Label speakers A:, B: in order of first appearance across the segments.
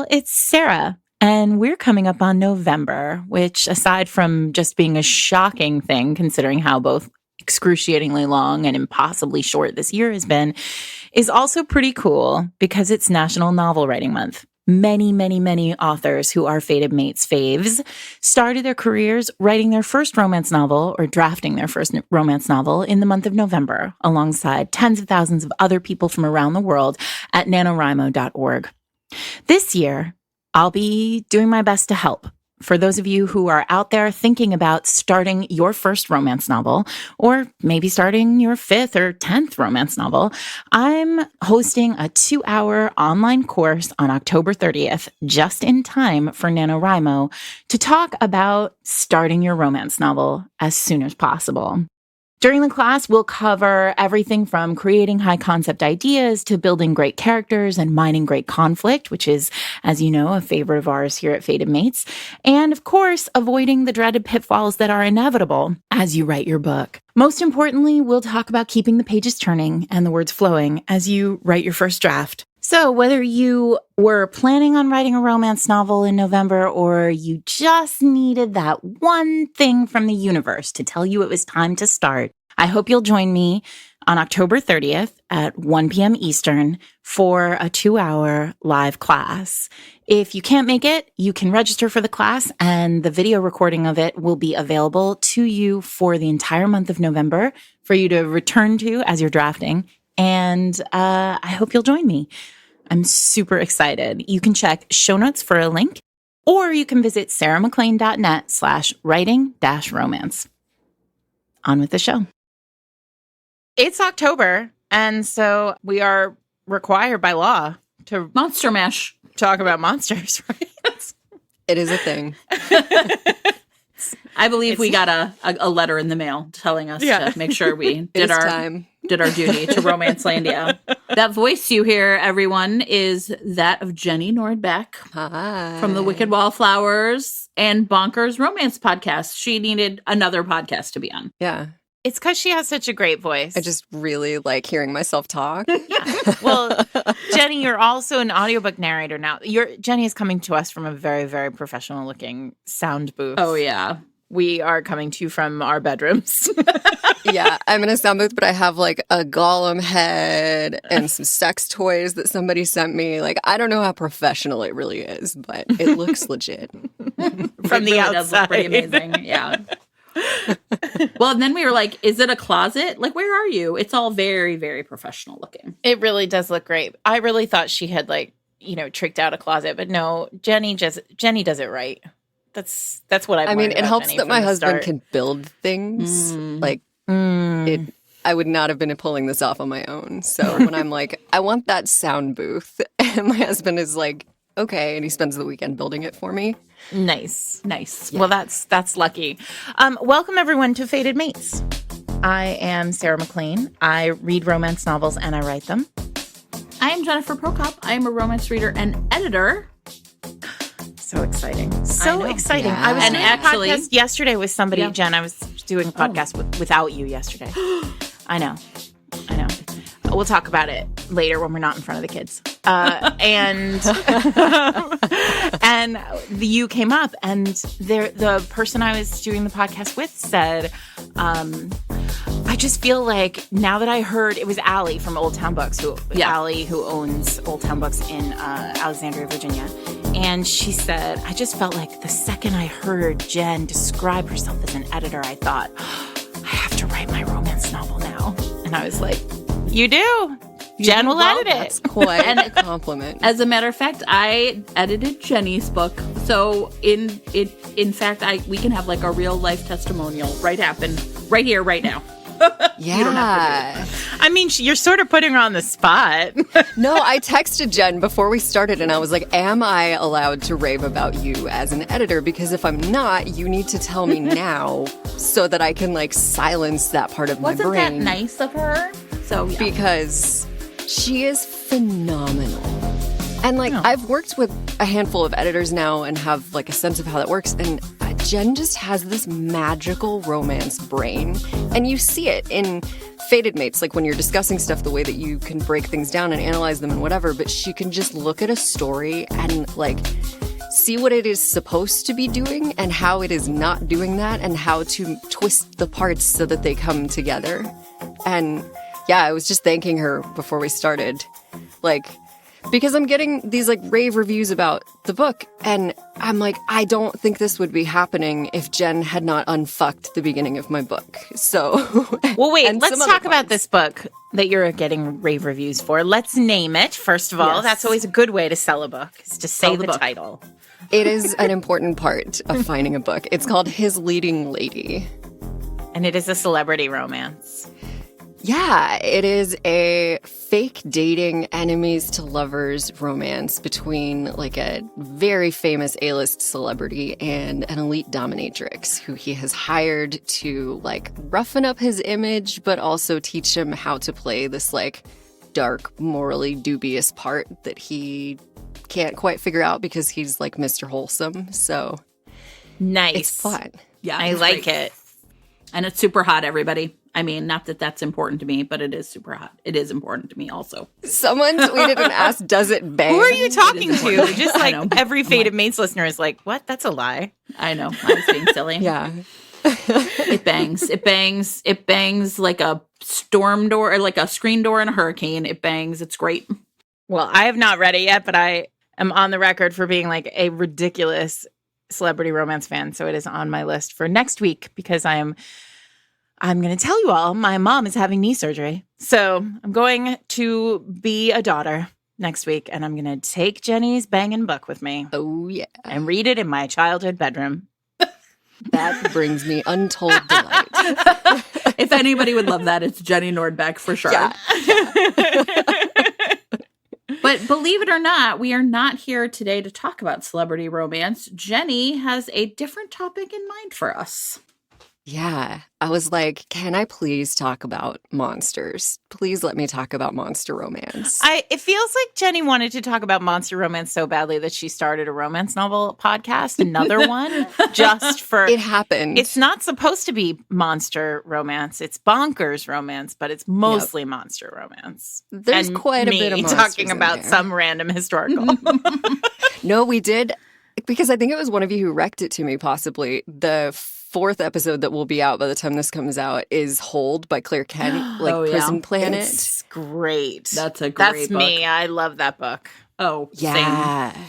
A: it's Sarah, and we're coming up on November, which, aside from just being a shocking thing, considering how both excruciatingly long and impossibly short this year has been, is also pretty cool because it's National Novel Writing Month. Many, many, many authors who are Fated Mates faves started their careers writing their first romance novel or drafting their first romance novel in the month of November, alongside tens of thousands of other people from around the world at NaNoWriMo.org. This year, I'll be doing my best to help. For those of you who are out there thinking about starting your first romance novel, or maybe starting your 5th or 10th romance novel, I'm hosting a 2-hour online course on October 30th, just in time for NaNoWriMo, to talk about starting your romance novel as soon as possible. During the class, we'll cover everything from creating high-concept ideas to building great characters and mining great conflict, which is, as you know, a favorite of ours here at Fated Mates, and, of course, avoiding the dreaded pitfalls that are inevitable as you write your book. Most importantly, we'll talk about keeping the pages turning and the words flowing as you write your first draft. So whether you were planning on writing a romance novel in November or you just needed that one thing from the universe to tell you it was time to start, I hope you'll join me on October 30th at 1 p.m. Eastern for a 2-hour live class. If you can't make it, you can register for the class, and the video recording of it will be available to you for the entire month of November for you to return to as you're drafting. And I hope you'll join me. I'm super excited. You can check show notes for a link, or you can visit sarahmclain.net/writing-romance. On with the show. It's October, and so we are required by law to
B: Monster Mash.
A: Talk about monsters, right?
C: It is a thing.
B: I believe we got a letter in the mail telling us to make sure we did our duty to Romancelandia. That voice you hear, everyone, is that of Jenny Nordbak.
C: Hi.
B: From the Wicked Wallflowers and Bonkers romance podcast. She needed another podcast to be on.
C: Yeah.
A: It's because she has such a great voice.
C: I just really like hearing myself talk.
A: Yeah. Well, Jenny, you're also an audiobook narrator now. Jenny is coming to us from a very, very professional looking sound booth.
B: Oh, yeah.
A: We are coming to you from our bedrooms.
C: Yeah, I'm in a sound booth, but I have like a golem head and some sex toys that somebody sent me. Like, I don't know how professional it really is, but it looks legit.
A: From the outside.
B: Does look pretty amazing. Yeah. Well, and then we were like, is it a closet? Like, where are you? It's all very, very professional looking.
A: It really does look great. I really thought she had tricked out a closet, but no, Jenny does it right. That's what I
C: mean, it helps
A: Jenny
C: that my husband
A: start.
C: can build things. I would not have been pulling this off on my own. So when I'm like, I want that sound booth, and my husband is like, okay, and he spends the weekend building it for me.
A: Nice. Yeah. Well, that's lucky. Welcome everyone to Fated Mates. I am Sarah McLean. I read romance novels and I write them.
B: I am Jennifer Prokop. I am a romance reader and editor.
A: So exciting. So exciting.
C: Yeah.
A: I was doing a
B: actually
A: podcast yesterday with somebody, Jen. I was doing a podcast without you yesterday. I know. We'll talk about it later when we're not in front of the kids. And you came up, and the person I was doing the podcast with said, I just feel like now that I heard, it was Allie from Old Town Books, Allie, who owns Old Town Books in Alexandria, Virginia. And she said, I just felt like the second I heard Jen describe herself as an editor, I thought, I have to write my romance novel now. And I was like, you do. Jen will edit it.
C: That's quite a compliment.
B: As a matter of fact, I edited Jenny's book. So in fact, we can have like a real life testimonial right here, right now.
C: Yeah.
B: You don't have to do it.
A: I mean, you're sort of putting her on the spot.
C: No, I texted Jen before we started, and I was like, am I allowed to rave about you as an editor? Because if I'm not, you need to tell me now so that I can, like, silence that part of my brain.
B: Wasn't that nice of her? So, yeah.
C: Because she is phenomenal. And, like, I've worked with a handful of editors now and have, like, a sense of how that works, and Jen just has this magical romance brain. And you see it in Fated Mates, like when you're discussing stuff, the way that you can break things down and analyze them and whatever, but she can just look at a story and like see what it is supposed to be doing and how it is not doing that and how to twist the parts so that they come together. And yeah, I was just thanking her before we started, like, because I'm getting these like rave reviews about the book, and I'm like, I don't think this would be happening if Jen had not unfucked the beginning of my book. So,
A: well, wait, let's talk about this book that you're getting rave reviews for. Let's name it, first of all. Yes. That's always a good way to sell a book, is to say the title.
C: It is an important part of finding a book. It's called His Leading Lady.
A: And it is a celebrity romance.
C: Yeah, it is a fake dating, enemies to lovers romance between like a very famous A-list celebrity and an elite dominatrix who he has hired to like roughen up his image, but also teach him how to play this like dark, morally dubious part that he can't quite figure out because he's like Mr. Wholesome. So
A: nice.
C: It's fun.
B: Yeah,
A: I like it.
B: And it's super hot, everybody. I mean, not that that's important to me, but it is super hot. It is important to me also.
C: Someone tweeted and asked, does it bang?
A: Who are you talking to? Just like every Fated Mates listener is like, what? That's a lie.
B: I know. I was being silly.
C: Yeah.
B: It bangs. It bangs. It bangs like a storm door or like a screen door in a hurricane. It bangs. It's great.
A: Well, I have not read it yet, but I am on the record for being like a ridiculous celebrity romance fan. So it is on my list for next week because I'm going to tell you all, my mom is having knee surgery. So I'm going to be a daughter next week, and I'm going to take Jenny's banging book with me.
C: Oh, yeah.
A: And read it in my childhood bedroom.
C: That brings me untold delight.
B: If anybody would love that, it's Jenny Nordbak for sure.
C: Yeah.
B: But believe it or not, we are not here today to talk about celebrity romance. Jenny has a different topic in mind for us.
C: Yeah. I was like, can I please talk about monsters? Please let me talk about monster romance.
A: It feels like Jenny wanted to talk about monster romance so badly that she started a romance novel podcast, another one, just for...
C: It happened.
A: It's not supposed to be monster romance. It's bonkers romance, but it's mostly monster romance.
C: There's quite a bit of monsters
A: talking about some random historical.
C: No, we did, because I think it was one of you who wrecked it to me, possibly. The fourth episode that will be out by the time this comes out is Hold by Claire Kent, like Prison Planet.
A: It's great.
B: That's a great book.
A: Me. I love that book.
B: Oh,
C: yeah. Same.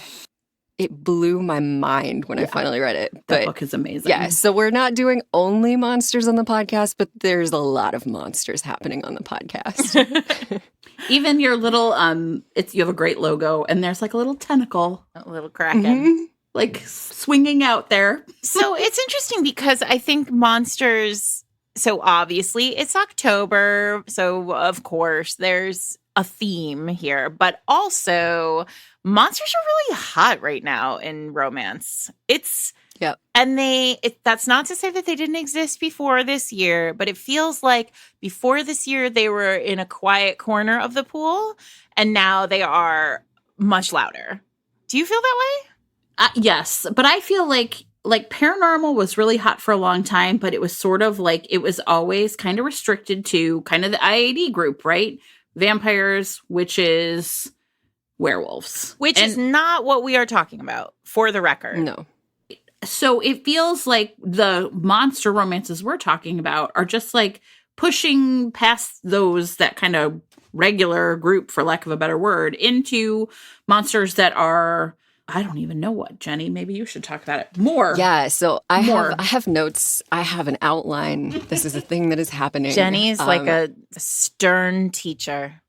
C: It blew my mind when I finally read it.
B: That book is amazing.
C: Yeah, so we're not doing only monsters on the podcast, but there's a lot of monsters happening on the podcast.
B: Even your little, you have a great logo, and there's like a little tentacle.
A: A little kraken.
C: Mm-hmm.
B: Like swinging out there.
A: So it's interesting because I think monsters, so obviously it's October. So of course there's a theme here, but also monsters are really hot right now in romance. And that's not to say that they didn't exist before this year, but it feels like before this year they were in a quiet corner of the pool and now they are much louder. Do you feel that way?
B: Yes, but I feel like paranormal was really hot for a long time, but it was sort of like it was always kind of restricted to kind of the IAD group, right? Vampires, witches, werewolves.
A: Which is not what we are talking about, for the record.
C: No.
B: So it feels like the monster romances we're talking about are just like pushing past that kind of regular group, for lack of a better word, into monsters that are... I don't even know what, Jenny. Maybe you should talk about it more.
C: Yeah, so I have notes. I have an outline. This is a thing that is happening.
A: Jenny's like a stern teacher.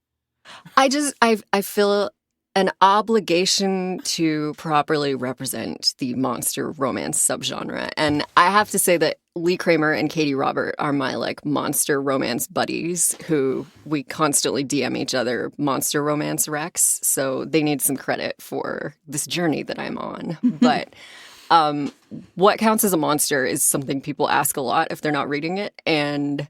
C: I feel an obligation to properly represent the monster romance subgenre. And I have to say that Lee Kramer and Katie Robert are my like monster romance buddies who we constantly DM each other monster romance recs. So they need some credit for this journey that I'm on. But what counts as a monster is something people ask a lot if they're not reading it. And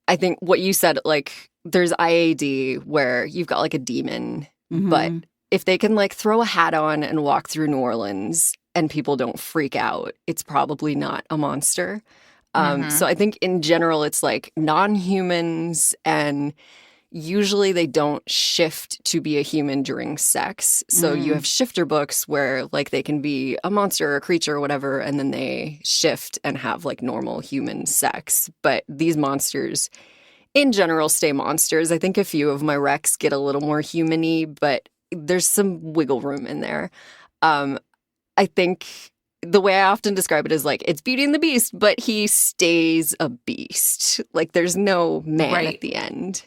C: I think what you said, like there's IAD where you've got like a demon, but if they can like throw a hat on and walk through New Orleans and people don't freak out, it's probably not a monster. So I think in general, it's like non-humans, and usually they don't shift to be a human during sex. So you have shifter books where like they can be a monster or a creature or whatever, and then they shift and have like normal human sex. But these monsters in general stay monsters. I think a few of my recs get a little more human-y, but there's some wiggle room in there. I think the way I often describe it is like it's Beauty and the Beast, but he stays a beast. Like there's no man at the end.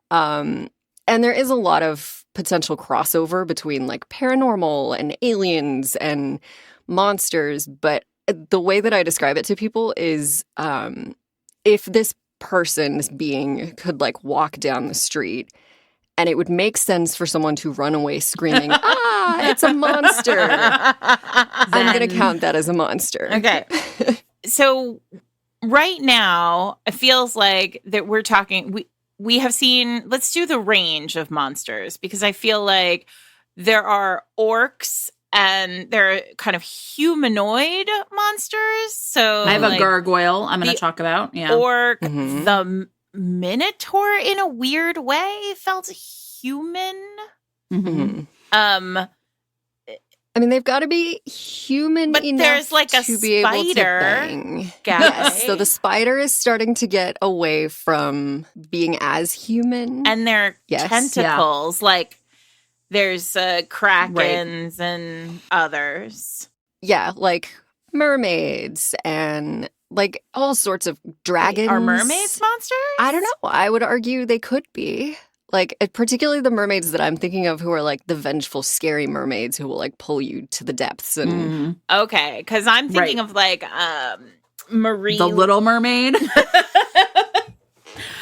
C: And there is a lot of potential crossover between like paranormal and aliens and monsters. But the way that I describe it to people is if this person, this being, could like walk down the street, and it would make sense for someone to run away screaming, it's a monster. I'm going to count that as a monster.
A: Okay. So right now, it feels like that we're talking, we have seen, let's do the range of monsters, because I feel like there are orcs and they're kind of humanoid monsters. So
B: I have a gargoyle I'm going to talk about. Yeah.
A: Orc, the minotaur in a weird way felt human.
C: I mean, they've got to be human
A: but
C: enough
A: there's like a
C: to be able to
A: spider
C: bang.
A: guy.
C: Yes, so the spider is starting to get away from being as human.
A: And their
C: Yes.
A: tentacles, like there's krakens and others.
C: Yeah, like mermaids and like all sorts of dragons.
A: Are mermaids monsters?
C: I don't know. I would argue they could be. Like, particularly the mermaids that I'm thinking of who are like the vengeful, scary mermaids who will like pull you to the depths. And
A: Okay, because I'm thinking of like Marie.
B: The Little Mermaid.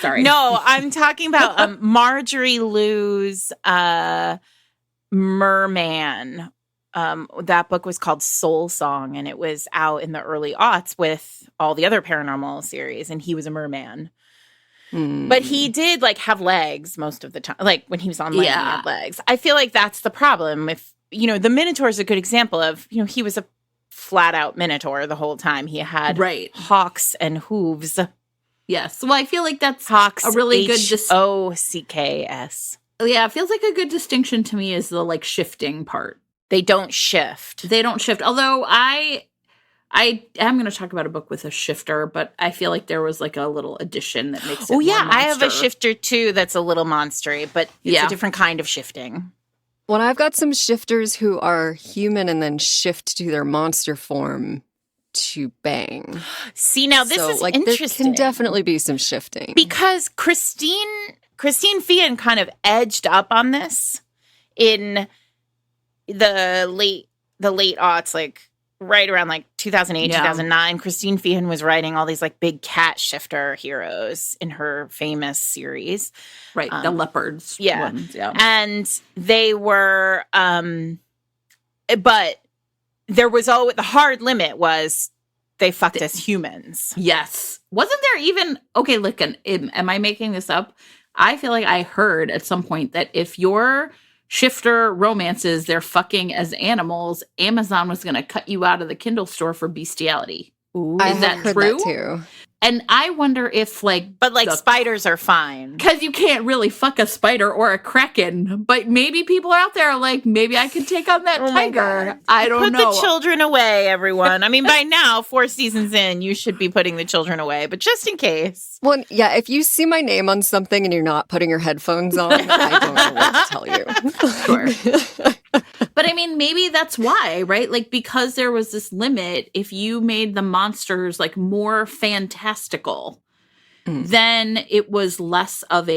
B: Sorry.
A: No, I'm talking about Marjorie Liu's Merman. That book was called Soul Song, and it was out in the early aughts with all the other paranormal series, and he was a merman. But he did like have legs most of the time. Like when he was on land, he had legs. I feel like that's the problem. If the Minotaur is a good example of he was a flat out Minotaur the whole time. He had hawks and hooves.
B: Yes. Well, I feel like that's
A: Hawks,
B: a really good
A: Hocks.
B: Yeah, it feels like a good distinction to me is the like shifting part.
A: They don't shift.
B: They don't shift. Although I am going to talk about a book with a shifter, but I feel like there was like a little addition that makes it more monster.
A: I have a shifter too that's a little monstery, but it's a different kind of shifting.
C: Well, I've got some shifters who are human and then shift to their monster form to bang.
A: See, now this is
C: like,
A: interesting.
C: There can definitely be some shifting.
A: Because Christine Fian kind of edged up on this in the late aughts, like right around like 2008, 2009. Christine Fian was writing all these like big cat shifter heroes in her famous series.
B: Right, the leopards ones,
A: And they were, but there was always, the hard limit was they fucked as humans.
B: Yes. Wasn't there even, okay, look, am I making this up? I feel like I heard at some point that if your shifter romances, they're fucking as animals, Amazon was going to cut you out of the Kindle store for bestiality.
C: Is that true? That too.
B: And I wonder if
A: But spiders are fine.
B: Because you can't really fuck a spider or a kraken. But maybe people out there are like, maybe I could take on that tiger. I don't know.
A: Put the children away, everyone. I mean, by now, 4 seasons in, you should be putting the children away. But just in case.
C: Well, yeah, if you see my name on something and you're not putting your headphones on, I don't know what to tell you.
B: Sure. But I mean, maybe that's why, right? Like, because there was this limit, if you made the monsters like more fantastical, then it was less of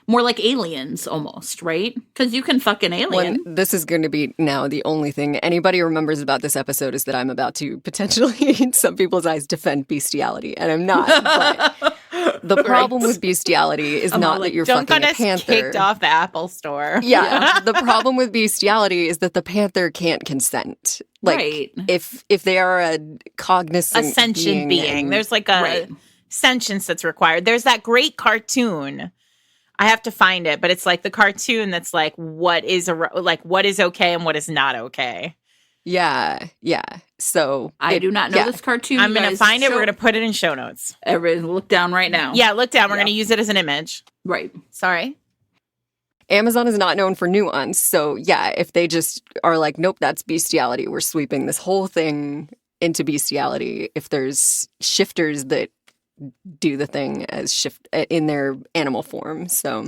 B: more like aliens almost, right? Because you can fuck an alien.
C: Well, this is going to be now the only thing anybody remembers about this episode is that I'm about to potentially, in some people's eyes, defend bestiality. And I'm not. But the problem with bestiality is not that you're fucking a panther.
A: Kicked off the Apple store.
C: Yeah. The problem with bestiality is that the panther can't consent. Like, if they are a cognizant
A: sentient being. There's like a sentience that's required. There's that great cartoon. I have to find it, but it's like the cartoon that's like what is okay and what is not okay.
C: Yeah. So
B: I do not know this cartoon.
A: I'm going to find it. We're going to put it in show notes.
B: Everybody look down right now.
A: Yeah, look down. We're going to use it as an image.
B: Right.
A: Sorry.
C: Amazon is not known for nuance. So yeah, if they just are like, nope, that's bestiality. We're sweeping this whole thing into bestiality. If there's shifters that do the thing as shift in their animal form. So,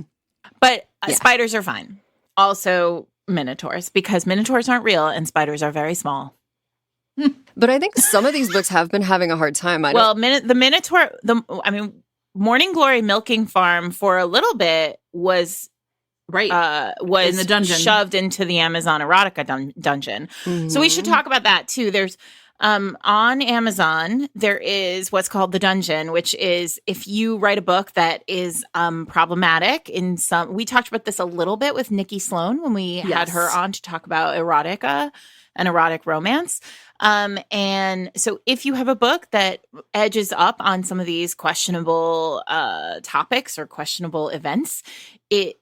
A: but spiders are fine. Also minotaurs, because minotaurs aren't real and spiders are very small.
C: But I think some of these books have been having a hard time.
A: The Minotaur, Morning Glory Milking Farm for a little bit was was
B: in the dungeon,
A: shoved into the Amazon erotica dungeon. Mm-hmm. So we should talk about that too. There's on Amazon, there is what's called the dungeon, which is if you write a book that is problematic in some. We talked about this a little bit with Nikki Sloan when we had her on to talk about erotica and erotic romance. And so if you have a book that edges up on some of these questionable topics or questionable events,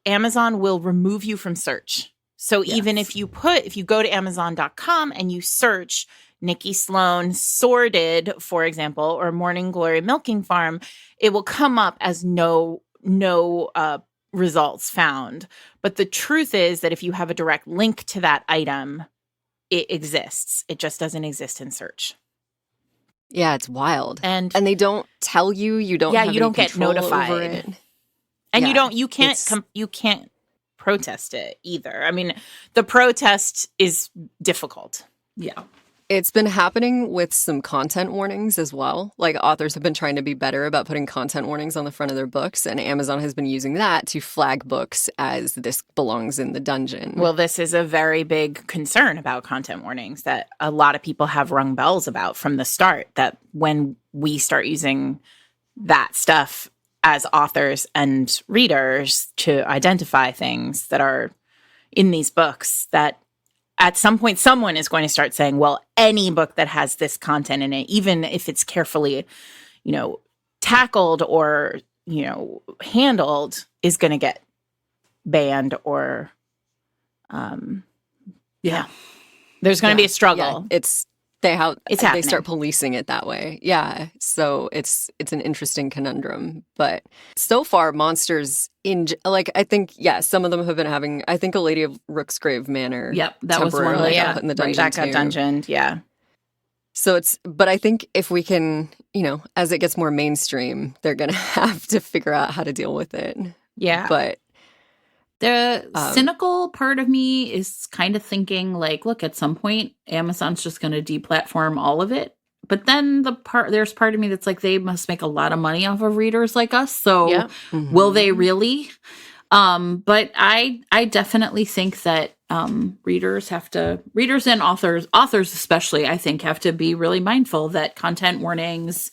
A: Amazon will remove you from search. So even if you go to Amazon.com and you search Nikki Sloan Sordid, for example, or Morning Glory Milking Farm, it will come up as no results found. But the truth is that if you have a direct link to that item, it exists. It just doesn't exist in search.
C: Yeah, it's wild.
A: And
C: they don't tell you. You don't have
A: you don't
C: any
A: get notified.
C: over it.
A: And you can't protest it either. I mean, the protest is difficult.
B: Yeah.
C: It's been happening with some content warnings as well. Like authors have been trying to be better about putting content warnings on the front of their books, and Amazon has been using that to flag books as this belongs in the dungeon.
A: Well, this is a very big concern about content warnings that a lot of people have rung bells about from the start, that when we start using that stuff as authors and readers to identify things that are in these books, that at some point, someone is going to start saying, well, any book that has this content in it, even if it's carefully, tackled or, handled, is going to get banned or, there's going to be a struggle.
C: Yeah, they
A: happening.
C: start policing it that way. Yeah. So it's an interesting conundrum. But so far, monsters I think, some of them have been having, I think a Lady of Rooksgrave Manor.
B: Yep. That was one
C: put in the dungeon.
A: That got dungeoned. Yeah.
C: So but I think if we can, as it gets more mainstream, they're going to have to figure out how to deal with it.
A: Yeah.
C: But
B: the cynical part of me is kind of thinking look, at some point Amazon's just going to deplatform all of it. But then there's part of me that's like, they must make a lot of money off of readers like us. So will they really? But I definitely think that readers and authors especially, I think, have to be really mindful that content warnings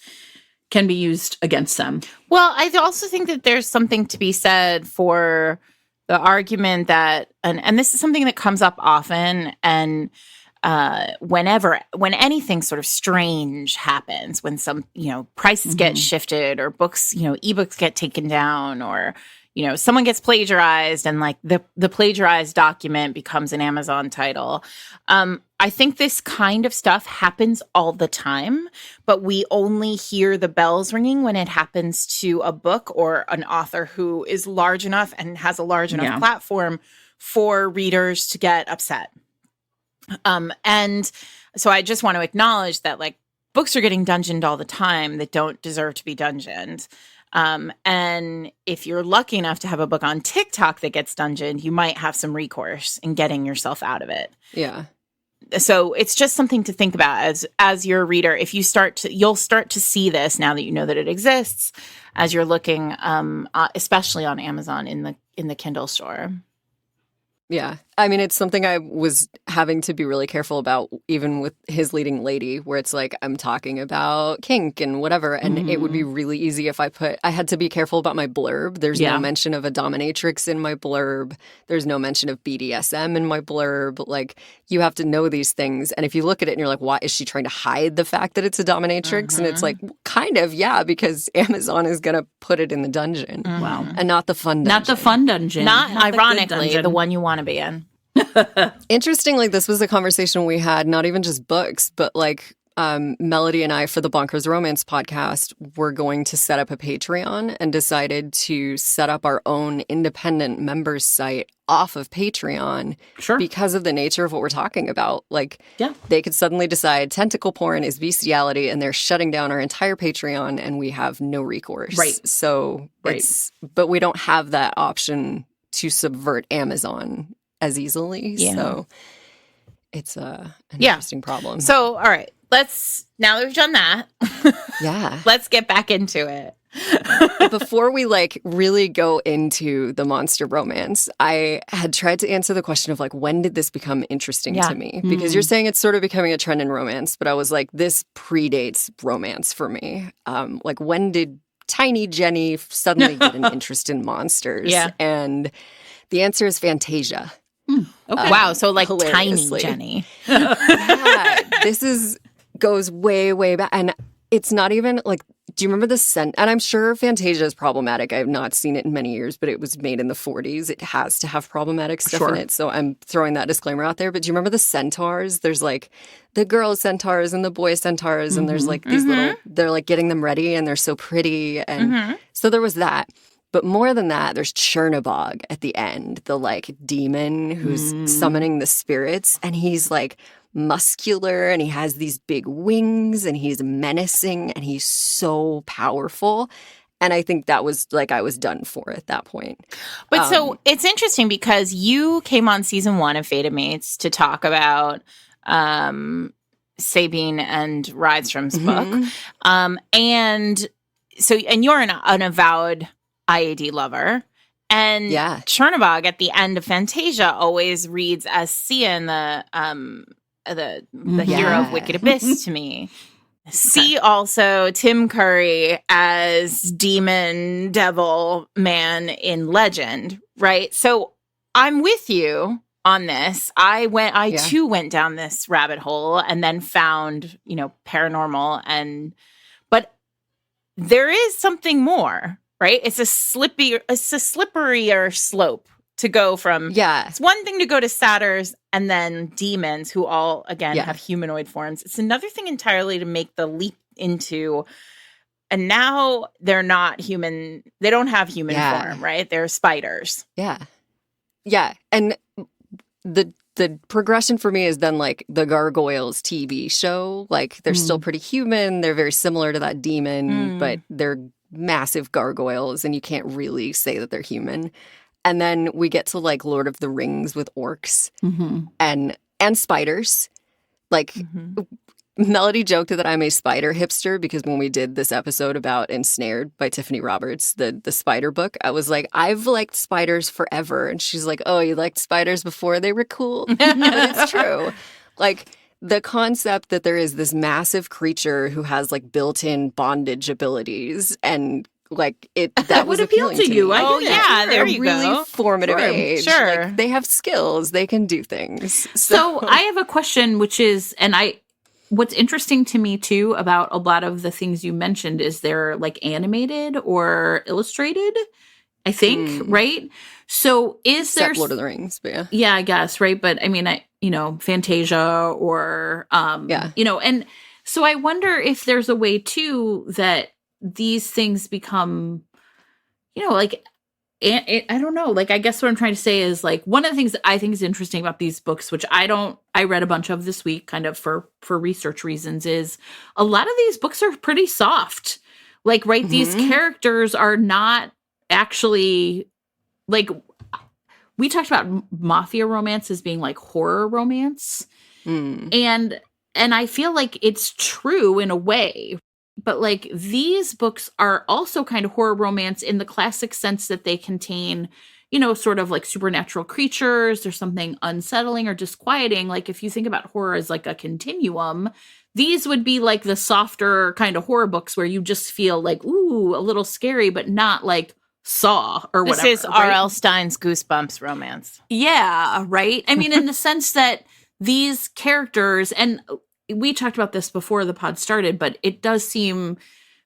B: can be used against them.
A: Well, I also think that there's something to be said for the argument that, and this is something that comes up often, and when anything sort of strange happens, when some, prices get shifted or books, ebooks get taken down, or, someone gets plagiarized and the plagiarized document becomes an Amazon title. I think this kind of stuff happens all the time, but we only hear the bells ringing when it happens to a book or an author who is large enough and has a large enough platform for readers to get upset. And so I just want to acknowledge that books are getting dungeoned all the time that don't deserve to be dungeoned. And if you're lucky enough to have a book on TikTok that gets dungeoned, you might have some recourse in getting yourself out of it.
C: Yeah.
A: So it's just something to think about as your reader. If you'll start to see this now that you know that it exists as you're looking, especially on Amazon in the Kindle store.
C: Yeah. I mean, it's something I was having to be really careful about, even with His Leading Lady, where it's I'm talking about kink and whatever. And it would be really easy if I had to be careful about my blurb. There's no mention of a dominatrix in my blurb. There's no mention of BDSM in my blurb. You have to know these things. And if you look at it and you're like, why is she trying to hide the fact that it's a dominatrix? And it's kind of, because Amazon is going to put it in the dungeon.
B: Wow.
C: And not the fun dungeon.
B: Not the fun dungeon.
A: Not ironically,
B: the
A: the one you want to be in.
C: Interestingly, this was a conversation we had, not even just books, but like Melody and I, for the Bonkers Romance podcast, were going to set up a Patreon and decided to set up our own independent members site off of Patreon because of the nature of what we're talking about. Like, they could suddenly decide tentacle porn is bestiality and they're shutting down our entire Patreon and we have no recourse.
B: Right.
C: So but we don't have that option to subvert Amazon as easily. Yeah. So it's an interesting problem.
A: So, all right. Now that we've done that, let's get back into it.
C: Before we like really go into the monster romance, I had tried to answer the question of like, when did this become interesting to me? Because you're saying it's sort of becoming a trend in romance, but I was like, this predates romance for me. Like, when did tiny Jenny suddenly get an interest in monsters?
A: Yeah.
C: And the answer is Fantasia.
A: Okay. Wow. So like tiny Jenny.
C: This goes way, way back. And it's not even like, do you remember the scent? And I'm sure Fantasia is problematic. I have not seen it in many years, but it was made in the 40s. It has to have problematic stuff in it. So I'm throwing that disclaimer out there. But do you remember the centaurs? There's like the girl centaurs and the boy centaurs. And there's like these little, they're like getting them ready and they're so pretty. And so there was that. But more than that, there's Chernobog at the end, the like demon who's summoning the spirits. And he's like muscular and he has these big wings and he's menacing and he's so powerful. And I think that was like I was done for at that point.
A: But so it's interesting because you came on season 1 of Fated Mates to talk about Sabine and Rydstrom's book. And you're an avowed IAD lover. And Chernobog at the end of Fantasia always reads as Sia, the hero of Wicked Abyss to me. See also Tim Curry as demon devil man in Legend, right? So I'm with you on this. I too went down this rabbit hole and then found, paranormal but there is something more, right? It's a slipperier slope to go from. It's one thing to go to satyrs and then demons who all, again, have humanoid forms. It's another thing entirely to make the leap into, and now they're not human. They don't have human form, right? They're spiders.
C: Yeah. And the progression for me is then like the Gargoyles TV show. Like they're still pretty human. They're very similar to that demon, but they're massive gargoyles and you can't really say that they're human. And then we get to like Lord of the Rings with orcs and spiders. Like Melody joked that I'm a spider hipster because when we did this episode about Ensnared by Tiffany Roberts, the spider book, I was like, I've liked spiders forever. And she's like, oh, you liked spiders before they were cool? But it's true. Like the concept that there is this massive creature who has like built-in bondage abilities and like that
B: would
C: was
B: appeal to you.
A: There you
C: really
A: go.
C: Formative age.
A: Sure.
C: Like, they have skills. They can do things.
B: So I have a question, which is, what's interesting to me too about a lot of the things you mentioned is they're like animated or illustrated, I think, right? So is there
C: Lord of the Rings, but
B: yeah, I guess, right? But I mean, Fantasia or and so I wonder if there's a way too that these things become, like, I don't know. Like, I guess what I'm trying to say is like one of the things that I think is interesting about these books, which I read a bunch of this week kind of for research reasons, is a lot of these books are pretty soft. Like, right. These characters are not actually like, we talked about mafia romance as being like horror romance. And I feel like it's true in a way. But like these books are also kind of horror romance in the classic sense that they contain, sort of like supernatural creatures. There's something unsettling or disquieting. Like if you think about horror as like a continuum, these would be like the softer kind of horror books where you just feel like, ooh, a little scary, but not like Saw or whatever.
A: This is R.L. Stein's Goosebumps romance.
B: Yeah, right? I mean, in the sense that these characters, and we talked about this before the pod started, but it does seem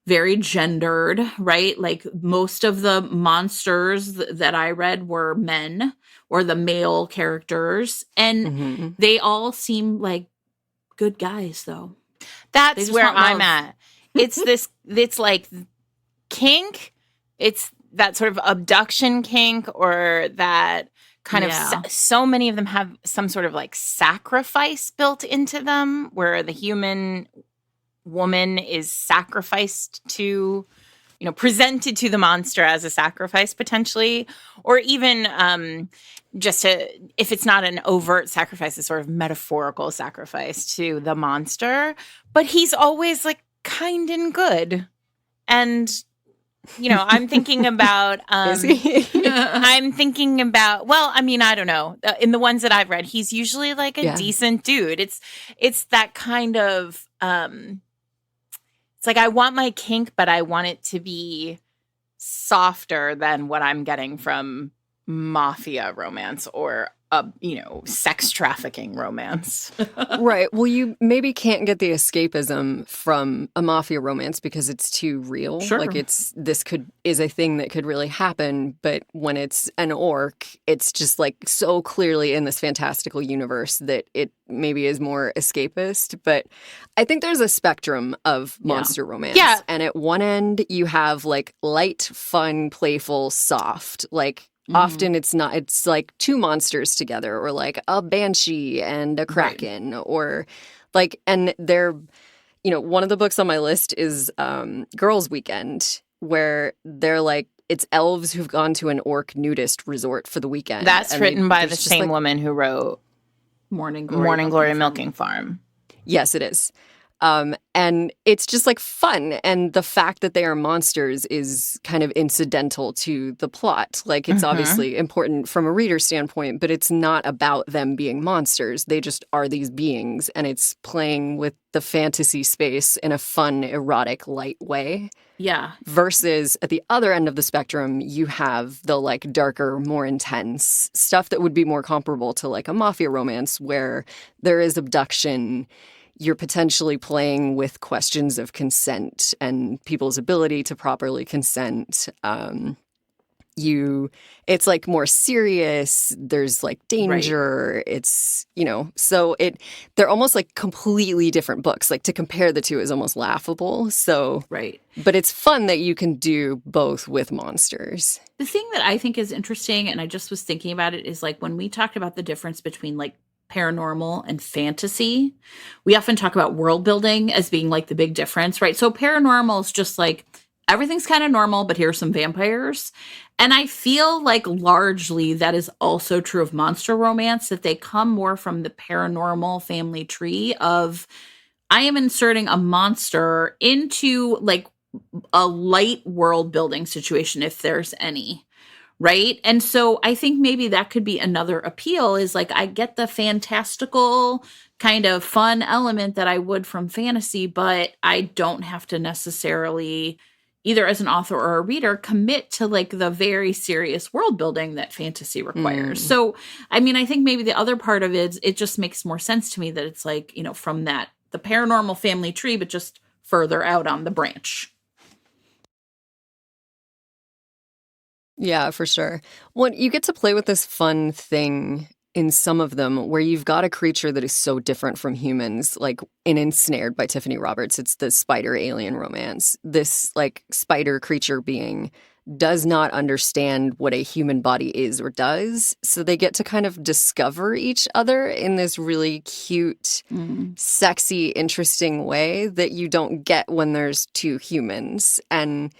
B: very gendered, right? Like most of the monsters that I read were men, or the male characters. And they all seem like good guys, though.
A: That's where I'm at. It's like kink. It's that sort of abduction kink, or that kind of, so many of them have some sort of like sacrifice built into them, where the human woman is sacrificed to, presented to the monster as a sacrifice potentially, or even if it's not an overt sacrifice, a sort of metaphorical sacrifice to the monster. But he's always like kind and good. And, I'm thinking about,
C: Is he?
A: I'm thinking about, well, I mean, I don't know. In the ones that I've read, he's usually like a decent dude. It's that kind of, it's like, I want my kink, but I want it to be softer than what I'm getting from mafia romance or sex trafficking romance.
C: Right. Well, you maybe can't get the escapism from a mafia romance because it's too real.
B: Sure.
C: Like is a thing that could really happen. But when it's an orc, it's just like so clearly in this fantastical universe that it maybe is more escapist. But I think there's a spectrum of monster romance.
A: Yeah.
C: And at one end, you have like light, fun, playful, soft, like often it's like two monsters together, or like a banshee and a kraken, or like, and they're, one of the books on my list is Girls' Weekend, where they're like, it's elves who've gone to an orc nudist resort for the weekend.
A: That's written by the same woman who wrote
B: Morning Glory
A: Milking Farm.
C: Yes, it is. And it's just like fun. And the fact that they are monsters is kind of incidental to the plot. Like it's obviously important from a reader standpoint, but it's not about them being monsters. They just are these beings, and it's playing with the fantasy space in a fun, erotic, light way.
B: Yeah.
C: Versus at the other end of the spectrum, you have the like darker, more intense stuff that would be more comparable to like a mafia romance where there is abduction. You're potentially playing with questions of consent and people's ability to properly consent. It's like more serious. There's like danger. Right. It's, so they're almost like completely different books. Like to compare the two is almost laughable. So,
B: right.
C: But it's fun that you can do both with monsters.
B: The thing that I think is interesting, and I just was thinking about it, is like when we talked about the difference between like paranormal and fantasy, we often talk about world building as being like the big difference, right? So paranormal is just like everything's kind of normal, but here's some vampires. And I feel like largely that is also true of monster romance, that they come more from the paranormal family tree of I am inserting a monster into like a light world building situation, if there's any. Right. And so I think maybe that could be another appeal is like I get the fantastical kind of fun element that I would from fantasy, but I don't have to necessarily either as an author or a reader commit to like the very serious world building that fantasy requires. So, I mean, I think maybe the other part of it just makes more sense to me that it's like, from the paranormal family tree, but just further out on the branch.
C: Yeah, for sure. Well, you get to play with this fun thing in some of them where you've got a creature that is so different from humans, like in Ensnared by Tiffany Roberts. It's the spider alien romance. This like spider creature being does not understand what a human body is or does. So they get to kind of discover each other in this really cute, sexy, interesting way that you don't get when there's two humans. And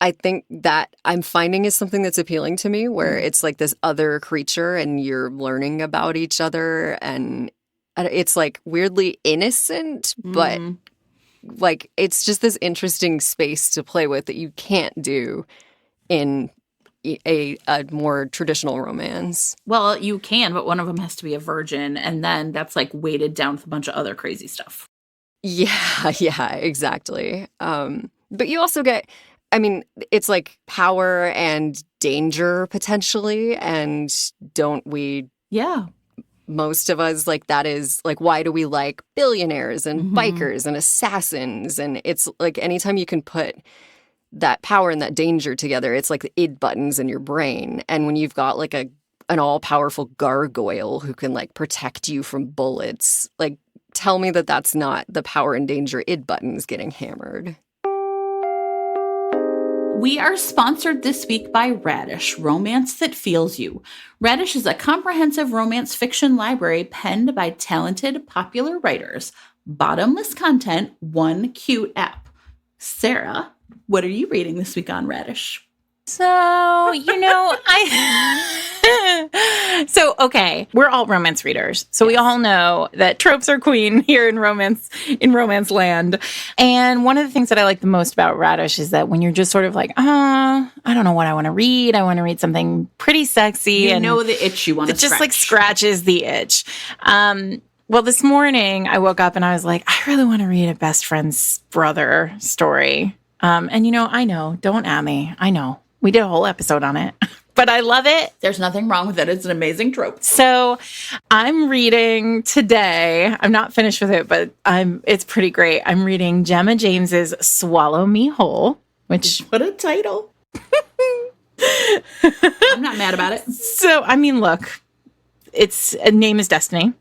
C: I think that I'm finding is something that's appealing to me, where it's like this other creature and you're learning about each other, and it's like weirdly innocent, but like it's just this interesting space to play with that you can't do in a more traditional romance.
B: Well, you can, but one of them has to be a virgin, and then that's like weighted down with a bunch of other crazy stuff.
C: Yeah, exactly. But you also get, I mean, it's like power and danger potentially. And don't we?
B: Yeah.
C: Most of us, like, that is like, why do we like billionaires and bikers and assassins? And it's like anytime you can put that power and that danger together, it's like the id buttons in your brain. And when you've got like a an all-powerful gargoyle who can, like, protect you from bullets. Like, tell me that that's not the power and danger id buttons getting hammered.
B: We are sponsored this week by Radish, Romance That Feels You. Radish is a comprehensive romance fiction library penned by talented, popular writers. Bottomless content, one cute app. Sarah, what are you reading this week on Radish?
A: So, okay, we're all romance readers. So we all know that tropes are queen here in romance land. And one of the things that I like the most about Radish is that when you're just sort of like, I don't know what I want to read. I want to read something pretty sexy.
B: You know the itch you want to scratch.
A: It just like scratches the itch. Well, this morning I woke up and I was like, I really want to read a best friend's brother story. And I know, don't at me. I know. We did a whole episode on it, but I love it.
B: There's nothing wrong with it. It's an amazing trope.
A: So I'm reading today. I'm not finished with it, but it's pretty great. I'm reading Gemma James's Swallow Me Whole, which...
B: What a title. I'm not mad about it.
A: So, I mean, look, its name is Destiny.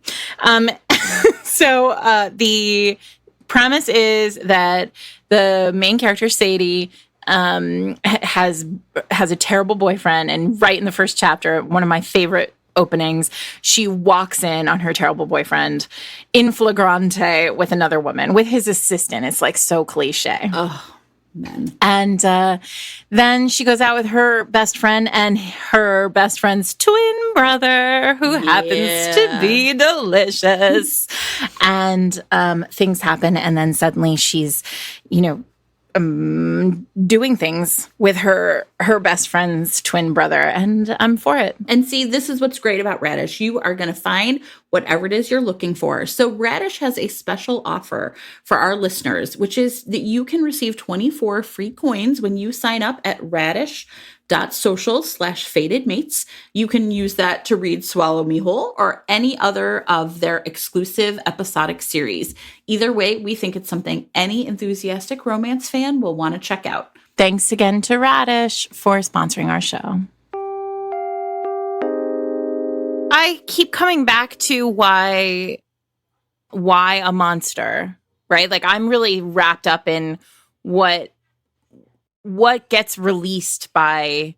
A: So the premise is that the main character, Sadie, has a terrible boyfriend, and right in the first chapter, one of my favorite openings, she walks in on her terrible boyfriend in flagrante with another woman, with his assistant. It's like so cliche.
B: Oh, man.
A: And then she goes out with her best friend and her best friend's twin brother, who happens to be delicious. And things happen, and then suddenly she's, doing things with her best friend's twin brother, and I'm for it.
B: And see, this is what's great about Radish. You are going to find whatever it is you're looking for. So Radish has a special offer for our listeners, which is that you can receive 24 free coins when you sign up at radish.social/fatedmates. You can use that to read Swallow Me Whole or any other of their exclusive episodic series. Either way, we think it's something any enthusiastic romance fan will want to check out.
A: Thanks again to Radish for sponsoring our show. I keep coming back to why a monster, right? Like, I'm really wrapped up in what gets released by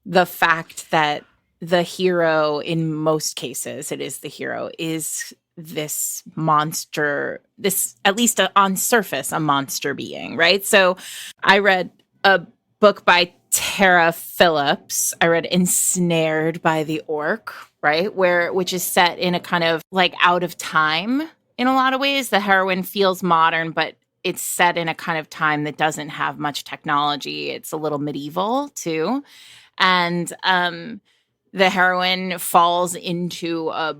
A: the fact that the hero, in most cases, it is the hero, is this monster, this, at least on surface, a monster being, right? So I read a book by Tara Phillips. I read Ensnared by the Orc, right? Which is set in a kind of like out of time in a lot of ways. The heroine feels modern, but it's set in a kind of time that doesn't have much technology. It's a little medieval too. And the heroine falls into a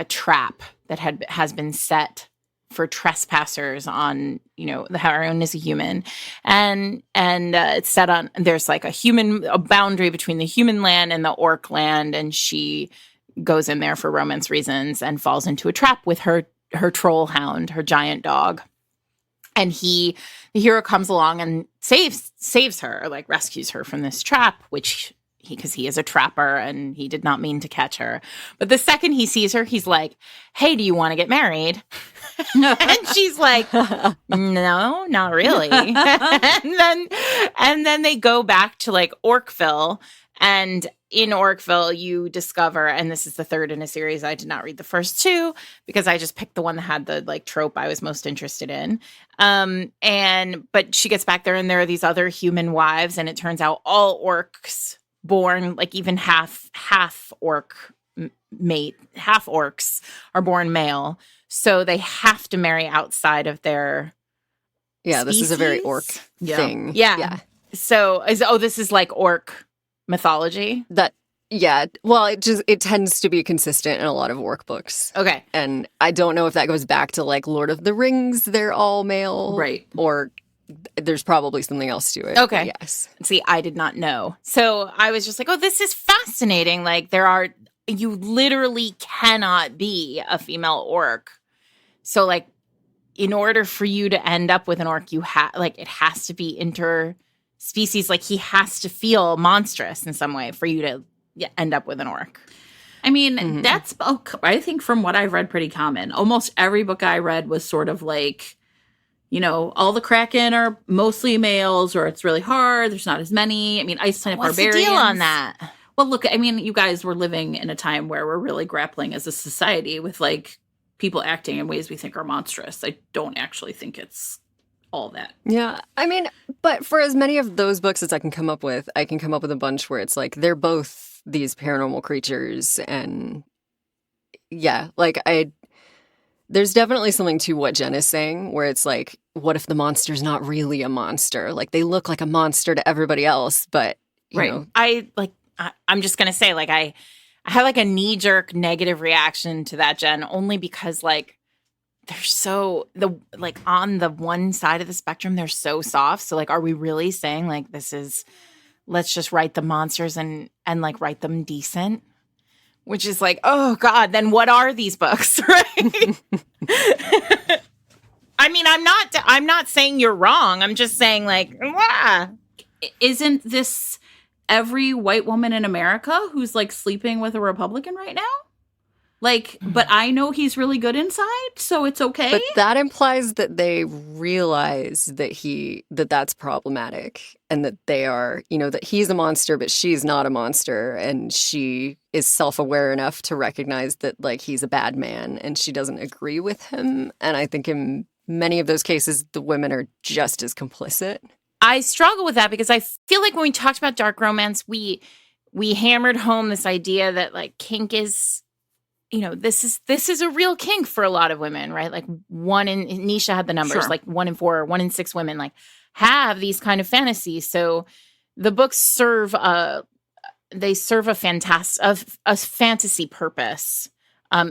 A: trap that has been set for trespassers on, the heroine is a human. And it's set on, there's like a boundary between the human land and the orc land. And she goes in there for romance reasons and falls into a trap with her troll hound, her giant dog. And the hero comes along and saves her, like rescues her from this trap, because he is a trapper and he did not mean to catch her. Then the second he sees her, he's like, hey, do you want to get married? And she's like, no, not really. and then they go back to like Orkville. And in Orkville, you discover, and this is the third in a series. I did not read the first two because I just picked the one that had the like trope I was most interested in. But she gets back there and there are these other human wives, and it turns out all orcs born, like even half orc mate, half orcs are born male. So they have to marry outside of their species.
C: This is a very orc thing.
A: Yeah. So this is like orc mythology?
C: Well, it tends to be consistent in a lot of orc books.
A: Okay.
C: And I don't know if that goes back to like Lord of the Rings, they're all male.
B: Right.
C: Or there's probably something else to it.
A: Okay.
C: Yes.
A: See, I did not know. So I was just like, oh, this is fascinating. Like you literally cannot be a female orc. So like in order for you to end up with an orc, it has to be interspecies. Like he has to feel monstrous in some way for you to end up with an orc.
B: I mean, that's, I think from what I've read, pretty common. Almost every book I read was sort of like, you know, all the Kraken are mostly males, or it's really hard. There's not as many. I mean, Ice Planet
A: What's
B: Barbarians.
A: the deal on that?
B: Well, look, I mean, you guys were living in a time where we're really grappling as a society with like people acting in ways we think are monstrous. I don't actually think it's all that.
C: Yeah. I mean, but for as many of those books as I can come up with a bunch where it's like they're both these paranormal creatures. And yeah, like there's definitely something to what Jen is saying, where it's like, what if the monster's not really a monster? Like they look like a monster to everybody else, but you know.
A: I'm just gonna say, like, I have like a knee-jerk negative reaction to that, Jen, only because like they're so on the one side of the spectrum, they're so soft. So like, are we really saying like let's just write the monsters and like write them decent? Which is like, oh God, then what are these books, right? I mean, I'm not saying you're wrong. I'm just saying like,
B: Isn't this every white woman in America who's like sleeping with a Republican right now? Like, but I know he's really good inside, so it's okay.
C: But that implies that they realize that that's problematic, and that they are, you know, that he's a monster, but she's not a monster, and she is self-aware enough to recognize that like he's a bad man, and she doesn't agree with him. And I think in many of those cases, the women are just as complicit.
A: I struggle with that because I feel like when we talked about dark romance, we hammered home this idea that like kink is, you know, this is a real kink for a lot of women, right? Like Nisha had the numbers, like 1 in 4, 1 in 6 women like have these kind of fantasies. So the books serve a fantasy purpose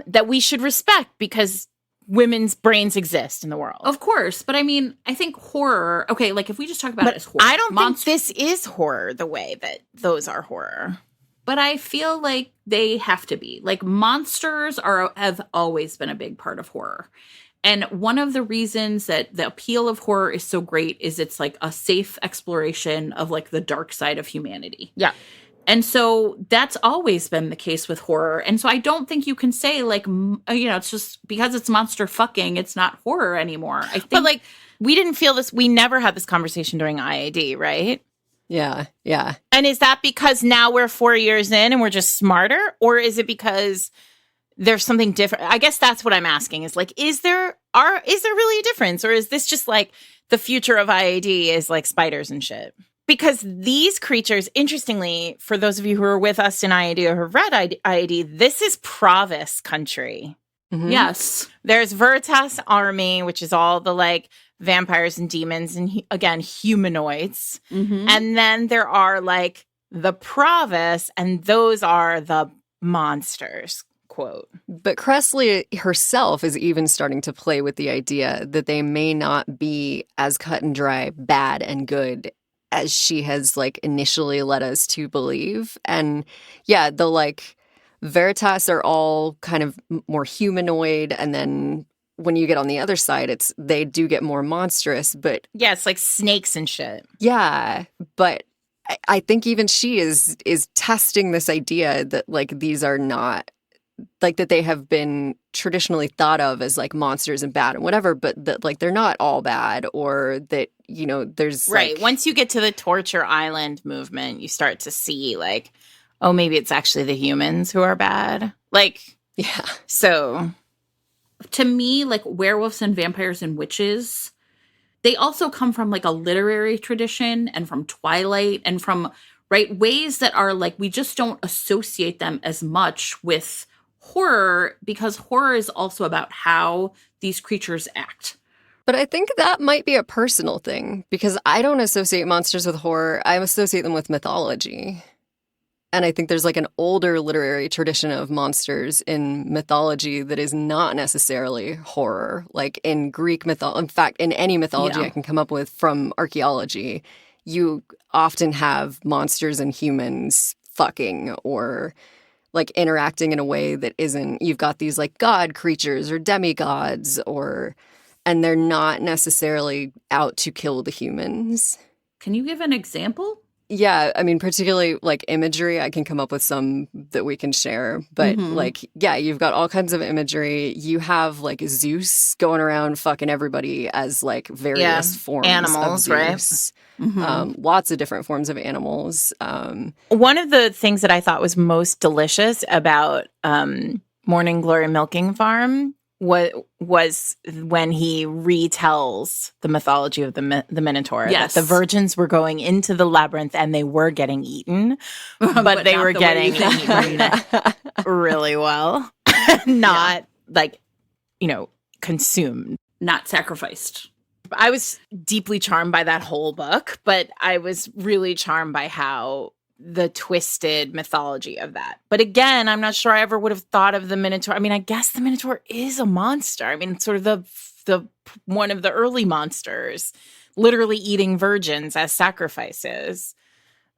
A: that we should respect because women's brains exist in the world.
B: Of course. But I mean, I think horror, okay, like if we just talk about it as horror.
A: I don't think this is horror the way that those are horror.
B: But I feel like they have to be. Like monsters have always been a big part of horror. And one of the reasons that the appeal of horror is so great is it's like a safe exploration of like the dark side of humanity.
A: Yeah.
B: And so that's always been the case with horror. And so I don't think you can say like, you know, it's just because it's monster fucking, it's not horror anymore. I think.
A: But like, we didn't feel this. We never had this conversation during IAD, right?
C: Yeah, yeah.
A: And is that because now we're 4 years in and we're just smarter? Or is it because there's something different? I guess that's what I'm asking is like, is there really a difference? Or is this just like the future of IAD is like spiders and shit? Because these creatures, interestingly, for those of you who are with us in IAD or have read IAD, this is Provis country.
B: Mm-hmm. Yes.
A: There's Veritas Army, which is all the like vampires and demons and again, humanoids.
B: Mm-hmm.
A: And then there are like the Provis, and those are the monsters, quote.
C: But Cressley herself is even starting to play with the idea that they may not be as cut and dry, bad and good as she has like initially led us to believe. And yeah, the like Veritas are all kind of more humanoid, and then when you get on the other side, they do get more monstrous, but
A: yeah, it's like snakes and shit.
C: Yeah, but I think even she is testing this idea that like these are not like that they have been traditionally thought of as like monsters and bad and whatever, but that like they're not all bad, or that, you know, there's
A: right.
C: Like,
A: once you get to the Torture Island movement, you start to see like, oh, maybe it's actually the humans who are bad. Like,
C: yeah.
A: So
B: to me, like werewolves and vampires and witches, they also come from like a literary tradition and from Twilight and from ways that are like, we just don't associate them as much with horror, because horror is also about how these creatures act.
C: But I think that might be a personal thing, because I don't associate monsters with horror. I associate them with mythology. And I think there's like an older literary tradition of monsters in mythology that is not necessarily horror. Like in Greek mythology, in fact, in any mythology I can come up with from archaeology, you often have monsters and humans fucking or like interacting in a way that isn't, you've got these like god creatures or demigods, and they're not necessarily out to kill the humans.
B: Can you give an example?
C: Yeah, I mean, particularly like imagery, I can come up with some that we can share. But like, yeah, you've got all kinds of imagery. You have like Zeus going around fucking everybody as like various forms
A: animals,
C: of
A: right?
C: Zeus. Lots of different forms of animals.
A: One of the things that I thought was most delicious about Morning Glory Milking Farm was when he retells the mythology of the Minotaur.
B: Yes.
A: That the virgins were going into the labyrinth and they were getting eaten, but they were getting eaten really well. Not like, consumed.
B: Not sacrificed.
A: I was deeply charmed by that whole book, but I was really charmed by how the twisted mythology of that. But again, I'm not sure I ever would have thought of the Minotaur. I mean, I guess the Minotaur is a monster. I mean, sort of the one of the early monsters, literally eating virgins as sacrifices.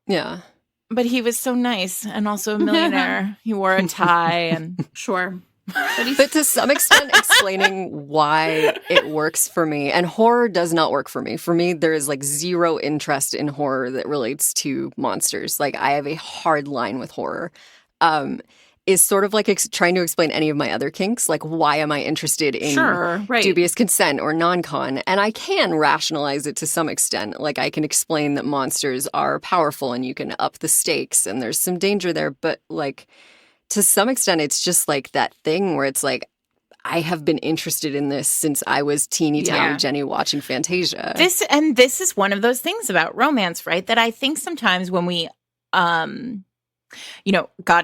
C: Yeah.
A: But he was so nice and also a millionaire. He wore a tie and
B: Sure.
C: But to some extent, explaining why it works for me. And horror does not work for me. For me, there is like zero interest in horror that relates to monsters. Like I have a hard line with horror. Is sort of like trying to explain any of my other kinks. Like why am I interested in dubious consent or non-con? And I can rationalize it to some extent. Like I can explain that monsters are powerful and you can up the stakes and there's some danger there. But like, to some extent, it's just like that thing where it's like, I have been interested in this since I was teeny tiny Jenny watching Fantasia.
A: This is one of those things about romance, right? That I think sometimes when we, God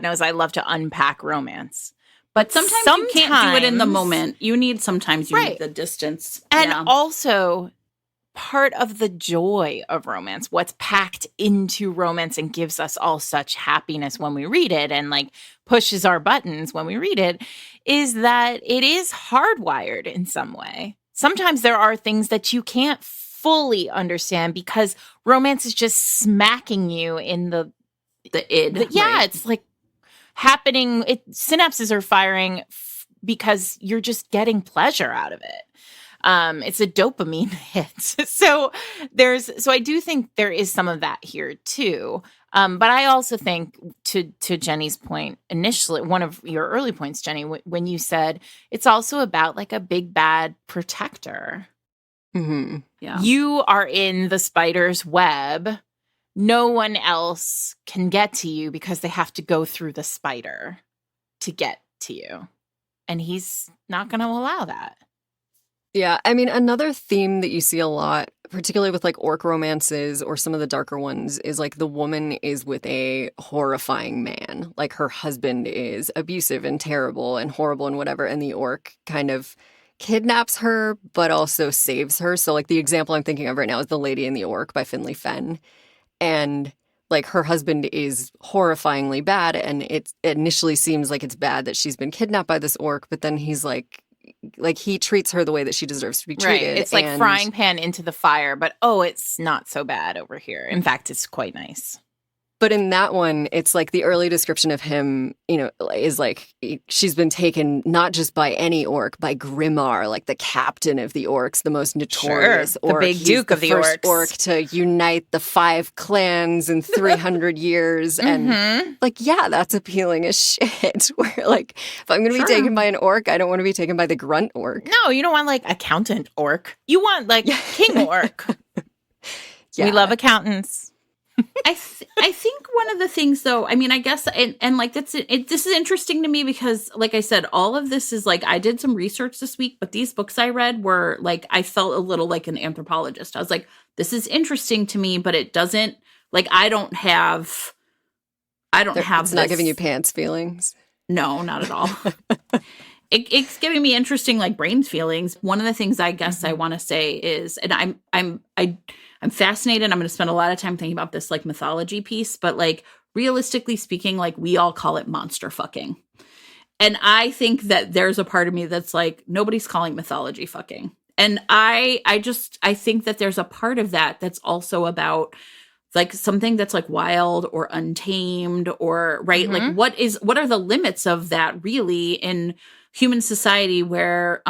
A: knows I love to unpack romance. But
B: sometimes you can't do it in the moment. You need the distance.
A: And also part of the joy of romance, what's packed into romance and gives us all such happiness when we read it and like pushes our buttons when we read it, is that it is hardwired in some way. Sometimes there are things that you can't fully understand because romance is just smacking you in the id. It's like happening. Synapses are firing because you're just getting pleasure out of it. It's a dopamine hit. So I do think there is some of that here too. But I also think to Jenny's point initially, one of your early points, Jenny, when you said it's also about like a big bad protector.
C: Mm-hmm.
B: Yeah.
A: You are in the spider's web. No one else can get to you because they have to go through the spider to get to you. And he's not going to allow that.
C: Yeah, I mean, another theme that you see a lot, particularly with like orc romances or some of the darker ones, is like the woman is with a horrifying man. Like her husband is abusive and terrible and horrible and whatever, and the orc kind of kidnaps her but also saves her. So like the example I'm thinking of right now is The Lady and the Orc by Finlay Fenn. And like her husband is horrifyingly bad, and it initially seems like it's bad that she's been kidnapped by this orc, but then he's like he treats her the way that she deserves to be treated.
A: Right. It's like frying pan into the fire, but it's not so bad over here. In fact, it's quite nice.
C: But in that one, it's like the early description of him, is like she's been taken not just by any orc, by Grimmar, like the captain of the orcs, the most notorious orc.
A: The big duke of the
C: first
A: orcs.
C: Orc to unite the 5 clans in 300 years. And that's appealing as shit. Where like, if I'm going to be taken by an orc, I don't want to be taken by the grunt orc.
A: No, you don't want like accountant orc. You want like king orc. We love accountants.
B: I think one of the things, though, I mean, I guess, and like this is interesting to me because, like I said, all of this is like I did some research this week, but these books I read were like I felt a little like an anthropologist. I was like, this is interesting to me, but it doesn't like I don't have. It's
C: not giving you pants feelings.
B: No, not at all. It's giving me interesting like brains feelings. One of the things I guess I want to say is, and I'm fascinated. I'm going to spend a lot of time thinking about this like mythology piece, but like realistically speaking, like we all call it monster fucking. And I think that there's a part of me that's like, nobody's calling mythology fucking. And I think that there's a part of that that's also about like something that's like wild or untamed or right. Like what are the limits of that really in human society where,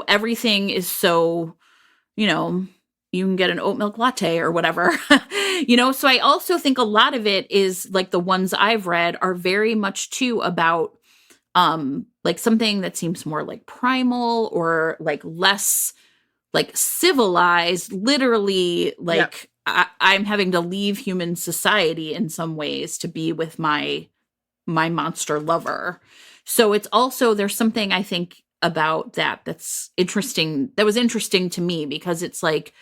B: everything is so, you can get an oat milk latte or whatever. So I also think a lot of it is like the ones I've read are very much too about like something that seems more like primal or like less like civilized, literally like I'm having to leave human society in some ways to be with my monster lover. So it's also, there's something I think about that's interesting, that was interesting to me, because it's like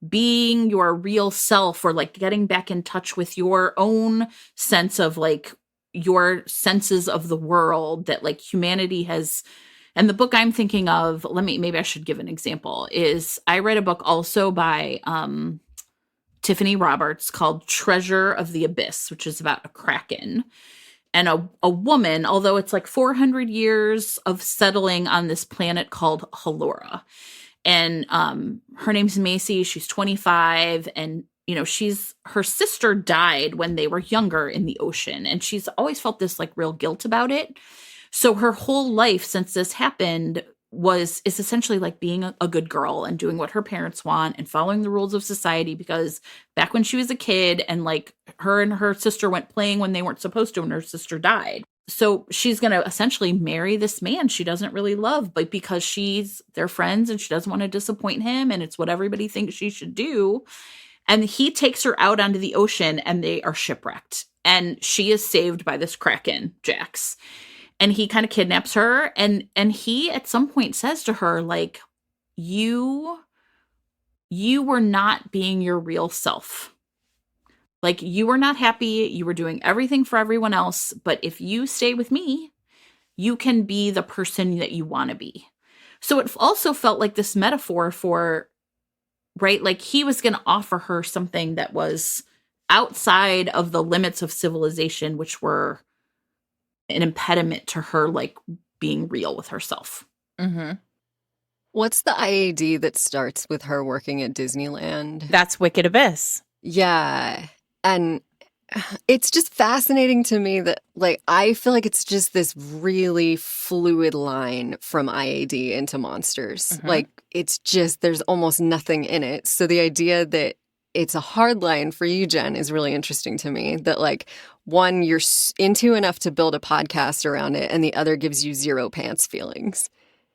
B: being your real self, or like getting back in touch with your own sense of like your senses of the world that like humanity has. And the book I'm thinking of, maybe I should give an example, is I read a book also by Tiffany Roberts called Treasure of the Abyss, which is about a kraken. And a woman, although it's like 400 years of settling on this planet called Halora. And her name's Macy. She's 25. And, her sister died when they were younger in the ocean. And she's always felt this like real guilt about it. So her whole life since this happened is essentially like being a good girl and doing what her parents want and following the rules of society, because back when she was a kid and like her and her sister went playing when they weren't supposed to, and her sister died. So she's going to essentially marry this man she doesn't really love, but because they're friends and she doesn't want to disappoint him, and it's what everybody thinks she should do. And he takes her out onto the ocean and they are shipwrecked. And she is saved by this kraken, Jax. And he kind of kidnaps her, and he at some point says to her, like, you were not being your real self. Like, you were not happy. You were doing everything for everyone else. But if you stay with me, you can be the person that you want to be. So it also felt like this metaphor for, right, like he was going to offer her something that was outside of the limits of civilization, which were an impediment to her like being real with herself.
A: Mm-hmm.
C: What's the IAD that starts with her working at Disneyland?
A: That's Wicked Abyss.
C: Yeah. And it's just fascinating to me that, like, I feel like it's just this really fluid line from IAD into monsters.
A: Mm-hmm.
C: Like, it's just, there's almost nothing in it. So the idea that it's a hard line for you, Jen, is really interesting to me. That, like, one, you're into enough to build a podcast around it, and the other gives you zero pants feelings.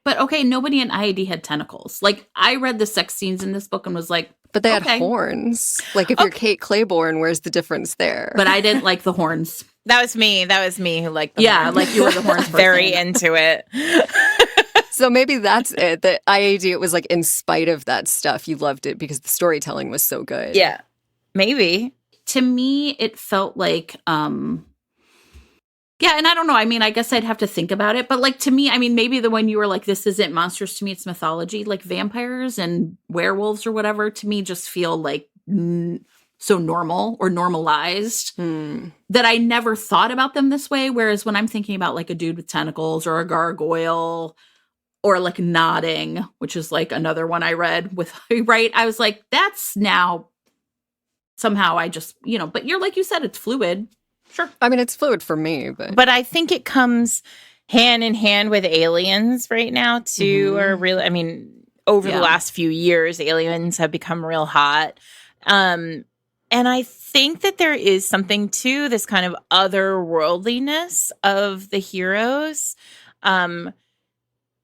B: But okay, nobody in IAD had tentacles. Like, I read the sex scenes in this book and was like,
C: but they had horns. Like, if you're Kate Claiborne, where's the difference there?
B: But I didn't like the horns.
A: That was me who liked the horns.
B: Like you were the horns person.
A: Very into it.
C: So maybe that's it. That IAD, it was like, in spite of that stuff, you loved it because the storytelling was so good.
A: Yeah, maybe.
B: To me, it felt like, yeah, and I don't know. I mean, I guess I'd have to think about it. But like, to me, I mean, maybe the one you were like, this isn't monsters, to me, it's mythology. Like vampires and werewolves or whatever, to me, just feel like so normal or normalized that I never thought about them this way. Whereas when I'm thinking about like a dude with tentacles or a gargoyle or like nodding, which is like another one I read with, right? I was like, that's now somehow I just, but you're like you said, it's fluid. Sure.
C: I mean, it's fluid for me,
A: but I think it comes hand in hand with aliens right now too. Or really, I mean, over the last few years, aliens have become real hot. And I think that there is something to this kind of otherworldliness of the heroes.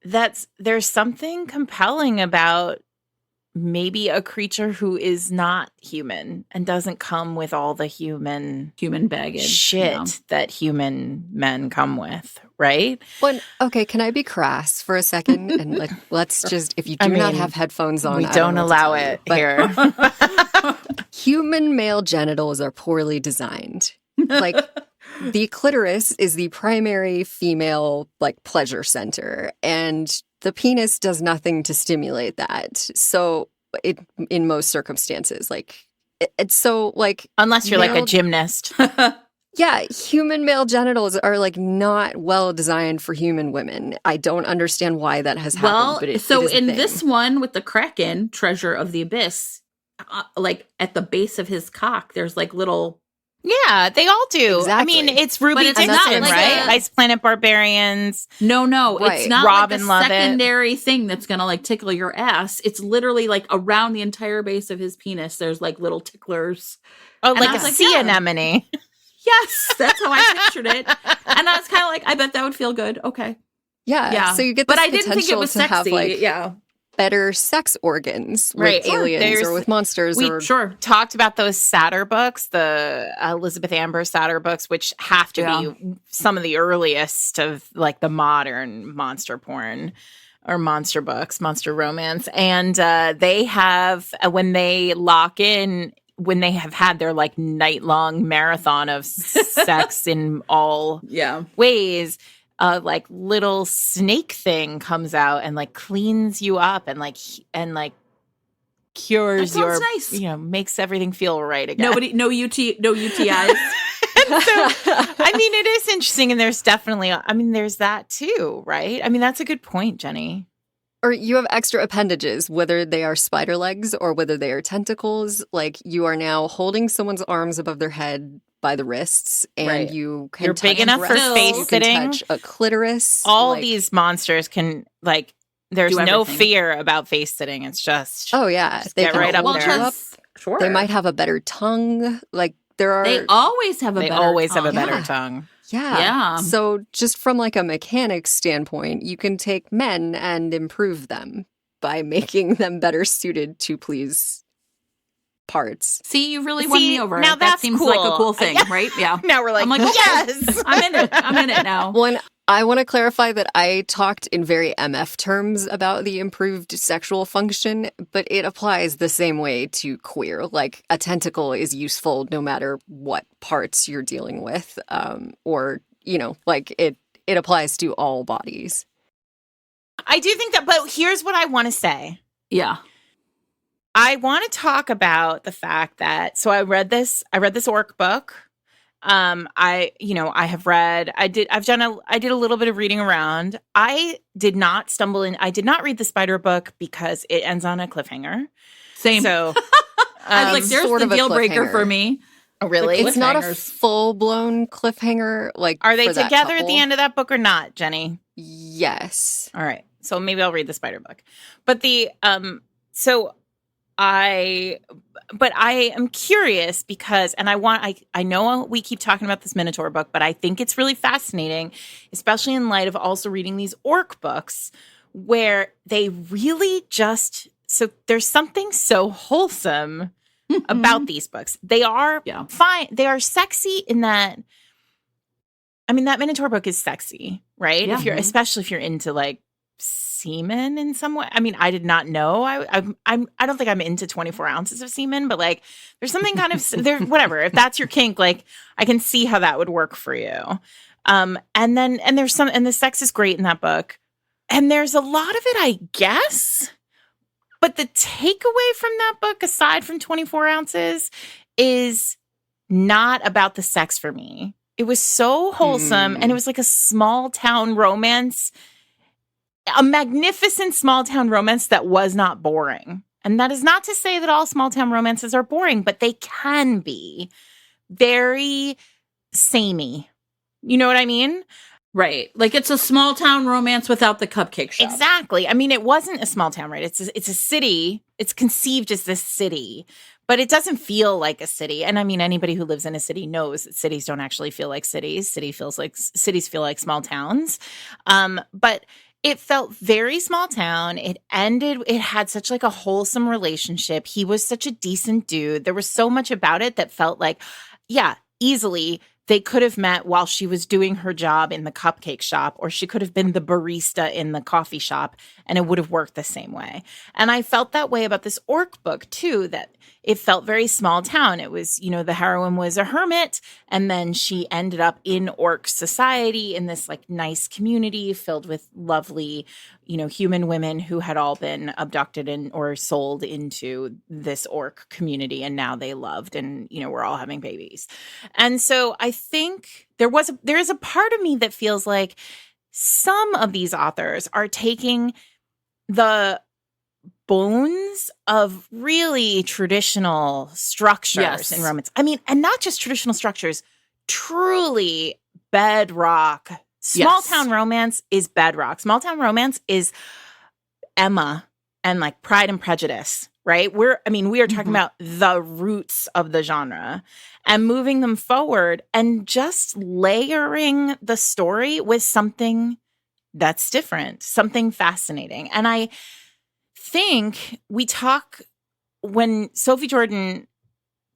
A: There's something compelling about maybe a creature who is not human and doesn't come with all the human
B: baggage
A: shit that human men come with, right?
C: Well, okay, can I be crass for a second? And let's just, if you do not have headphones on,
A: we don't allow it here.
C: Human male genitals are poorly designed. Like, the clitoris is the primary female, like, pleasure center, and the penis does nothing to stimulate that. So, in most circumstances, like, it's so, like,
A: unless you're like a gymnast.
C: Yeah, human male genitals are, like, not well designed for human women. I don't understand why that has happened. But
B: so in this one with the Kraken, Treasure of the Abyss, like at the base of his cock, there's like little
A: Yeah, they all do.
C: Exactly.
A: I mean, it's Ruby
B: it's
A: Dixon,
B: not like
A: right?
B: a-
A: Ice Planet Barbarians.
B: No,
C: Right.
B: it's not
A: Robin
B: like a
A: Lovett.
B: secondary thing that's gonna like tickle your ass. It's literally like around the entire base of his penis. There's like little ticklers.
A: Oh,
B: And
A: like
B: I
A: a
B: was like,
A: sea
B: yeah.
A: anemone.
B: Yes, that's how I pictured it. And I was kind of like, I bet that would feel good. Okay,
C: Yeah. So you get this
B: but I didn't think it
C: potential
B: was
C: to
B: sexy.
C: have like
B: yeah,
C: better sex organs
A: Right.
C: with aliens
A: There's-
C: or with monsters
A: we
C: or
B: sure.
A: Talked about those Satyr books, the Elizabeth Amber Satyr books, which have to be some of the earliest of like the modern monster porn or monster books, monster romance. And they have, when they lock in, when they have had their like night-long marathon of sex in all
B: Yeah,
A: ways, like little snake thing comes out and like cleans you up and like cures
B: That
A: your
B: sounds nice.
A: makes everything feel right again.
B: no UTIs.
A: I mean, it is interesting, and there's definitely, I mean, there's that too, right? I mean, that's a good point, Jenny.
C: or you have extra appendages, whether they are spider legs or whether they are tentacles. Like you are now holding someone's arms above their head by the wrists, and
A: Right.
C: you can
A: You're
C: touch
A: big enough for
C: breasts,
A: face
C: you can
A: sitting.
C: touch a clitoris.
A: All
C: like-
A: these monsters can like. There's
B: Do
A: no
B: everything.
A: fear about face sitting. It's just
C: Oh yeah,
A: Just
C: they
A: get
C: can
A: right up
C: hold
A: there.
C: you up.
B: Sure.
C: They might have a better tongue. Like there are.
B: They always have a
A: they
B: better
A: always have a
B: tongue.
A: better
C: Yeah.
A: tongue.
C: Yeah.
B: Yeah.
C: So just from like a mechanics standpoint, you can take men and improve them by making them better suited to please parts.
B: See, you really won
A: See,
B: me over.
A: now
B: That
A: that's
B: seems like a
A: cool.
B: cool thing,
A: Yeah.
B: right? Yeah.
A: Now we're like,
B: I'm like, okay.
A: yes.
B: I'm in it. I'm in it now.
C: Well, and I want to clarify that I talked in very MF terms about the improved sexual function, but it applies the same way to queer. Like a tentacle is useful no matter what parts you're dealing with, or like it applies to all bodies.
A: I do think that, but here's what I want to say.
B: Yeah.
A: I want to talk about the fact that I read this orc book. I did a little bit of reading around. I did not read the spider book because it ends on a cliffhanger.
B: Same.
A: So
B: I was like, there's
C: sort
B: the
C: of a
B: deal breaker
C: cliffhanger.
B: for me.
A: oh, really?
C: It's not a
B: cliffhangers.
C: full-blown cliffhanger. Like,
A: Are they
C: for that
A: together at
C: couple.
A: the end of that book or not, Jenny?
C: Yes.
A: All right. So maybe I'll read the spider book. But I am curious because, and I know we keep talking about this Minotaur book, but I think it's really fascinating, especially in light of also reading these orc books where they really so there's something so wholesome about these books. They are fine. They are sexy in that, I mean, that Minotaur book is sexy, right?
B: Yeah.
A: Especially if you're into like semen in some way. I mean, I did not know. I don't think I'm into 24 ounces of semen, but like, there's something kind of there. Whatever. If that's your kink, like, I can see how that would work for you. And the sex is great in that book, and there's a lot of it, I guess. But the takeaway from that book, aside from 24 ounces, is not about the sex for me. It was so wholesome, and it was like a small town romance. A magnificent small town romance that was not boring. And that is not to say that all small town romances are boring, but they can be very samey. You know what I mean?
B: Right. Like it's a small town romance without the cupcake shop.
A: Exactly. I mean, it wasn't a small town, right? It's a city. It's conceived as this city, but it doesn't feel like a city. And I mean, anybody who lives in a city knows that cities don't actually feel like cities. Cities feel like small towns. But it felt very small town. It had such like a wholesome relationship. He was such a decent dude. There was so much about it that felt like, yeah, easily they could have met while she was doing her job in the cupcake shop, or she could have been the barista in the coffee shop, and it would have worked the same way. And I felt that way about this orc book too, that it felt very small town. It was, the heroine was a hermit, and then she ended up in orc society in this like nice community filled with lovely, human women who had all been abducted or sold into this orc community, and now they loved and, we're all having babies. And so I think there is a part of me that feels like some of these authors are taking the bones of really traditional structures in romance. I mean, and not just traditional structures, truly bedrock. Small town romance is bedrock. Small town romance is Emma and like Pride and Prejudice, right? We are talking about the roots of the genre and moving them forward and just layering the story with something that's different, something fascinating. And I think when Sophie Jordan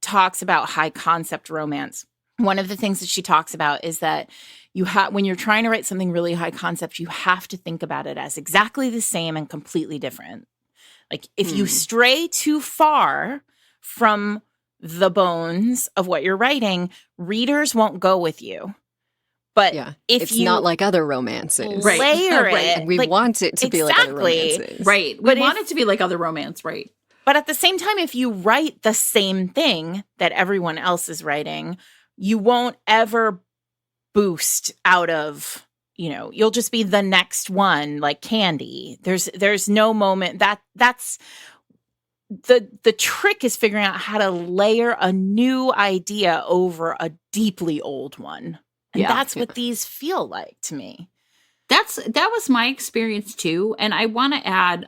A: talks about high concept romance, one of the things that she talks about is that when you're trying to write something really high concept, you have to think about it as exactly the same and completely different. Like if you stray too far from the bones of what you're writing, readers won't go with you. But if
C: it's
A: you
C: not like other romances.
A: Layer it.
C: And we want it to be like other romances.
B: Right. We want it to be like other romance, right.
A: But at the same time, if you write the same thing that everyone else is writing, you won't ever boost out of, you'll just be the next one, like Candy. There's no moment that's the trick is figuring out how to layer a new idea over a deeply old one. And that's what these feel like to me.
B: That was my experience too. And I want to add,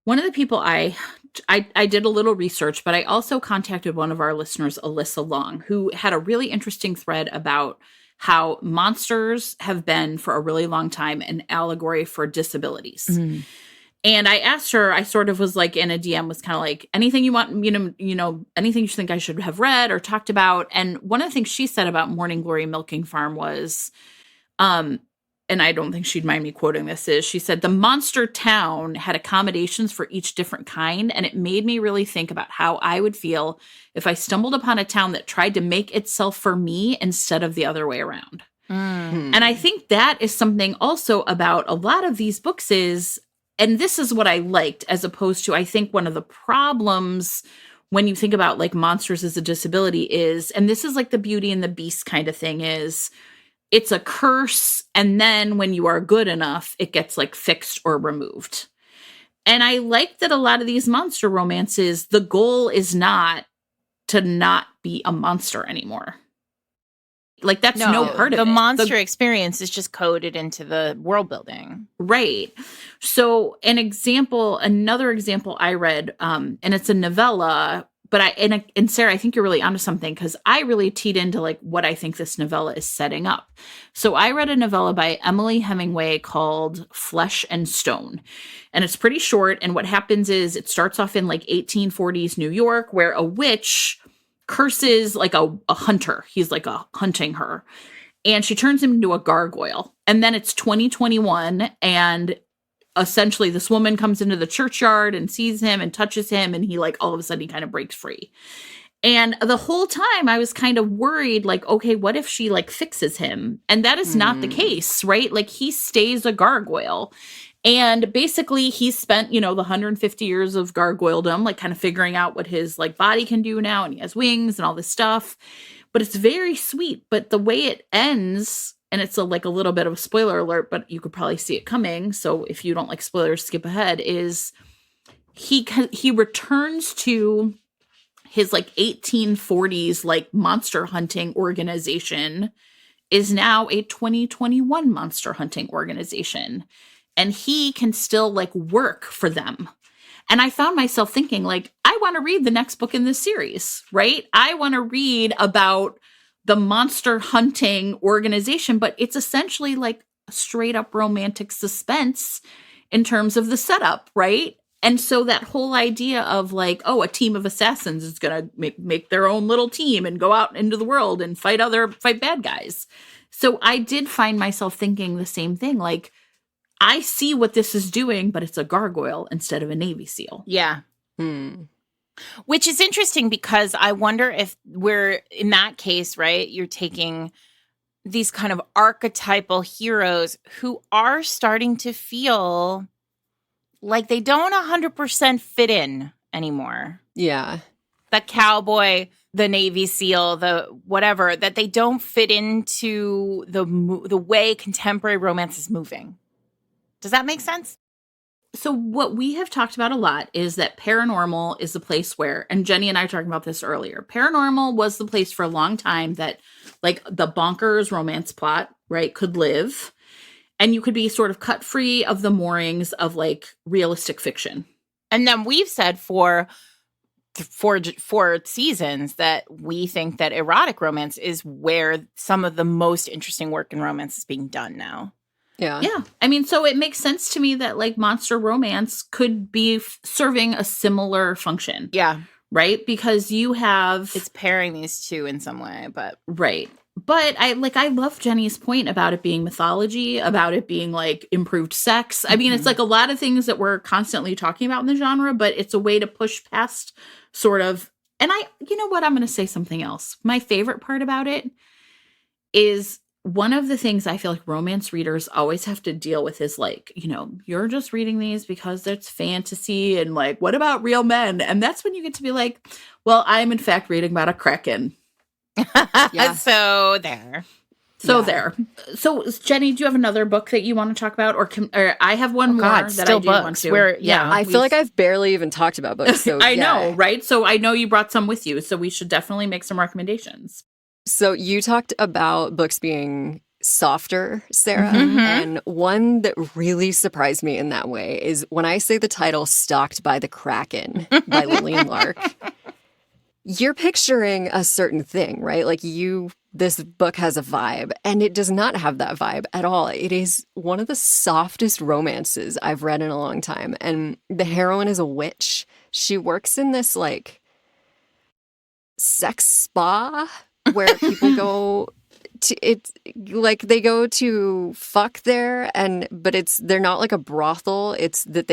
B: one of the people I did a little research, but I also contacted one of our listeners, Alyssa Long, who had a really interesting thread about how monsters have been for a really long time an allegory for disabilities. Mm. And I asked her, I sort of was like in a DM, was kind of like, anything you want, anything you think I should have read or talked about. And one of the things she said about Morning Glory Milking Farm was, and I don't think she'd mind me quoting this, is she said, the monster town had accommodations for each different kind. And it made me really think about how I would feel if I stumbled upon a town that tried to make itself for me instead of the other way around. Mm. And I think that is something also about a lot of these books is, and this is what I liked, as opposed to, I think one of the problems when you think about like monsters as a disability is, and this is like the Beauty and the Beast kind of thing is, it's a curse. And then when you are good enough, it gets like fixed or removed. And I like that a lot of these monster romances, the goal is not to not be a monster another. Like that's no part of
A: the
B: it.
A: Monster experience is just coded into the world building.
B: Right. So another example I read, and it's a novella, but and Sarah, I think you're really onto something because I really teed into like what I think this novella is setting up. So I read a novella by Emily Hemingway called Flesh and Stone. And it's pretty short. And what happens is it starts off in like 1840s New York where a witch curses like a hunter. He's like hunting her. And she turns him into a gargoyle. And then it's 2021 and essentially this woman comes into the churchyard and sees him and touches him and he like all of a sudden he kind of breaks free. And the whole time I was kind of worried like, okay, what if she like fixes him? And that is not the case, right? Like he stays a gargoyle. And basically he spent, the 150 years of gargoyledom, like kind of figuring out what his like body can do now. And he has wings and all this stuff, but it's very sweet. But the way it ends, and it's like a little bit of a spoiler alert, but you could probably see it coming. So if you don't like spoilers, skip ahead, is he returns to his like 1840s, like monster hunting organization is now a 2021 monster hunting organization. And he can still like work for them. And I found myself thinking like, I want to read the next book in this series, right? I want to read about the monster hunting organization, but it's essentially like a straight up romantic suspense in terms of the setup, right? And so that whole idea of like, oh, a team of assassins is going to make their own little team and go out into the world and fight bad guys. So I did find myself thinking the same thing, like, I see what this is doing, but it's a gargoyle instead of a Navy SEAL.
A: Yeah. Which is interesting because I wonder if we're, in that case, right, you're taking these kind of archetypal heroes who are starting to feel like they don't 100% fit in anymore.
C: Yeah.
A: The cowboy, the Navy SEAL, the whatever, that they don't fit into the way contemporary romance is moving. Does that make sense?
B: So what we have talked about a lot is that paranormal is the place where, and Jenny and I were talking about this earlier, paranormal was the place for a long time that like the Bonkers romance plot, right, could live. And you could be sort of cut free of the moorings of like realistic fiction.
A: And then we've said for seasons that we think that erotic romance is where some of the most interesting work in romance is being done now.
C: Yeah.
B: Yeah. I mean, so it makes sense to me that like monster romance could be serving a similar function.
A: Yeah.
B: Right? Because you have...
A: It's pairing these two in some way, but...
B: Right. But I love Jenny's point about it being mythology, about it being like improved sex. I mean, it's like a lot of things that we're constantly talking about in the genre, but it's a way to push past sort of... And you know what? I'm going to say something else. My favorite part about it is... One of the things I feel like romance readers always have to deal with is like, you know, you're just reading these because it's fantasy and like, what about real men? And that's when you get to be like, well, I'm in fact reading about a kraken.
A: Yeah. So there.
B: There. So Jenny, do you have another book that you want to talk about? Or I have one more that
A: still
B: I do
A: books.
B: want to.
C: I feel like I've barely even talked about books. So
B: I know, right? So I know you brought some with you. So we should definitely make some recommendations.
C: So you talked about books being softer, Sarah,
A: Mm-hmm.
C: and one that really surprised me in that way is when I say the title Stalked by the Kraken by Lillian Lark. You're picturing a certain thing, right? Like this book has a vibe, and it does not have that vibe at all. It is one of the softest romances I've read in a long time. And the heroine is a witch. She works in this like sex spa where people go to, it's like they go to fuck there, but they're not like a brothel. It's that